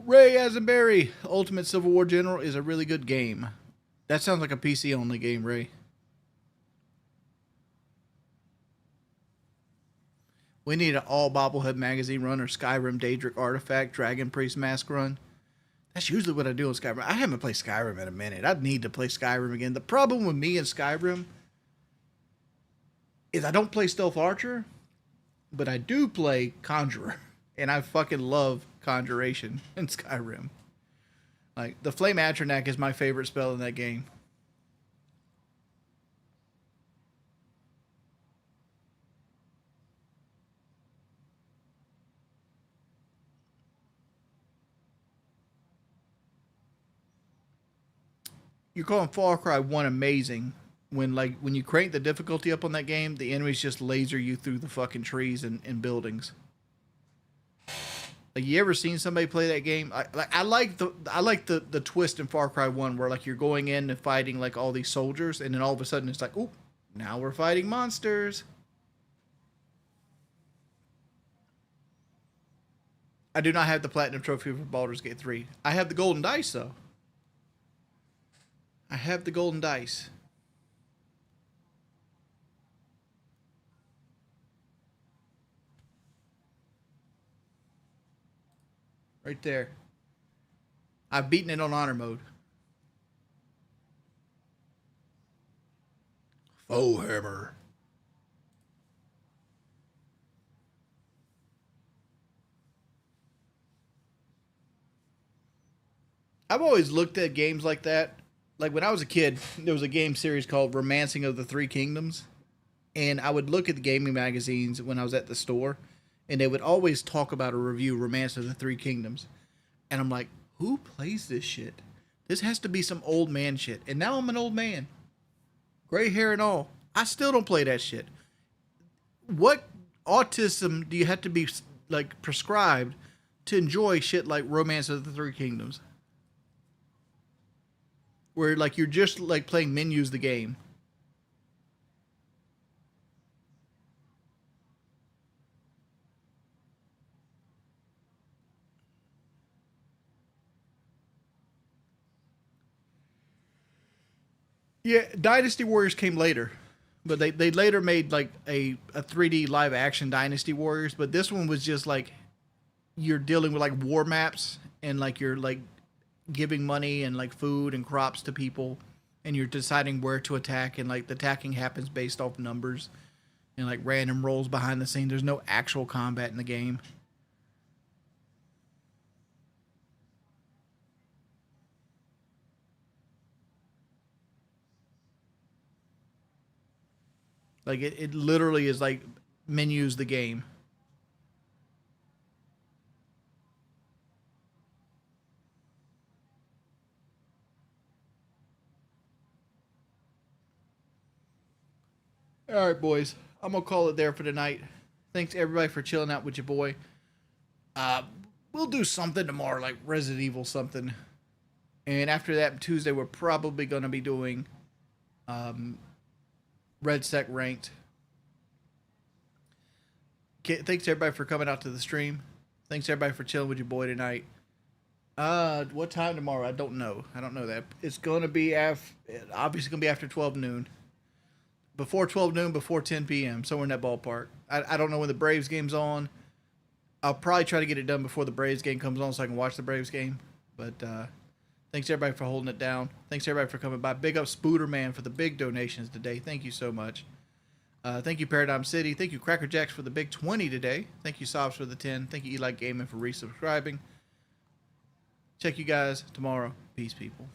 Ray Asenberry, Ultimate Civil War General is a really good game. That sounds like a PC only game, Ray. We need an all bobblehead magazine run or Skyrim Daedric Artifact Dragon Priest Mask run. That's usually what I do in Skyrim. I haven't played Skyrim in a minute. I'd need to play Skyrim again. The problem with me in Skyrim is I don't play Stealth Archer, but I do play Conjurer. And I fucking love Conjuration in Skyrim. Like, the Flame Atronach is my favorite spell in that game. You're calling Far Cry 1 amazing when you crank the difficulty up on that game, the enemies just laser you through the fucking trees and buildings. Like, you ever seen somebody play that game? I like the twist in Far Cry 1 where like you're going in and fighting like all these soldiers and then all of a sudden it's like, oop, now we're fighting monsters. I do not have the platinum trophy for Baldur's Gate 3. I have the golden dice though. I have the golden dice. Right there. I've beaten it on honor mode. Foe hammer. I've always looked at games like that. Like when I was a kid, there was a game series called Romancing of the Three Kingdoms. And I would look at the gaming magazines when I was at the store. And they would always talk about a review, Romance of the Three Kingdoms. And I'm like, who plays this shit? This has to be some old man shit. And now I'm an old man. Gray hair and all. I still don't play that shit. What autism do you have to be like prescribed to enjoy shit like Romance of the Three Kingdoms? Where like you're just like playing menus the game. Yeah, Dynasty Warriors came later. But they later made like a 3D live action Dynasty Warriors, but this one was just like you're dealing with like war maps and like you're like giving money and like food and crops to people and you're deciding where to attack and like the attacking happens based off numbers and like random rolls behind the scenes. There's no actual combat in the game. Like it literally is like menus the game. All right, boys. I'm gonna call it there for tonight. Thanks everybody for chilling out with your boy. We'll do something tomorrow, like Resident Evil something. And after that, Tuesday, we're probably gonna be doing Red Sec Ranked. Thanks everybody for coming out to the stream. Thanks everybody for chilling with your boy tonight. What time tomorrow? I don't know. I don't know that. It's gonna be obviously gonna be after 12 noon. Before 12 noon, before 10 p.m. Somewhere in that ballpark. I don't know when the Braves game's on. I'll probably try to get it done before the Braves game comes on so I can watch the Braves game. But thanks everybody for holding it down. Thanks everybody for coming by. Big up Spooderman for the big donations today. Thank you so much. Thank you Paradigm City. Thank you Cracker Jacks for the big 20 today. Thank you Sobs for the 10. Thank you Eli Gaming for resubscribing. Check you guys tomorrow. Peace, people.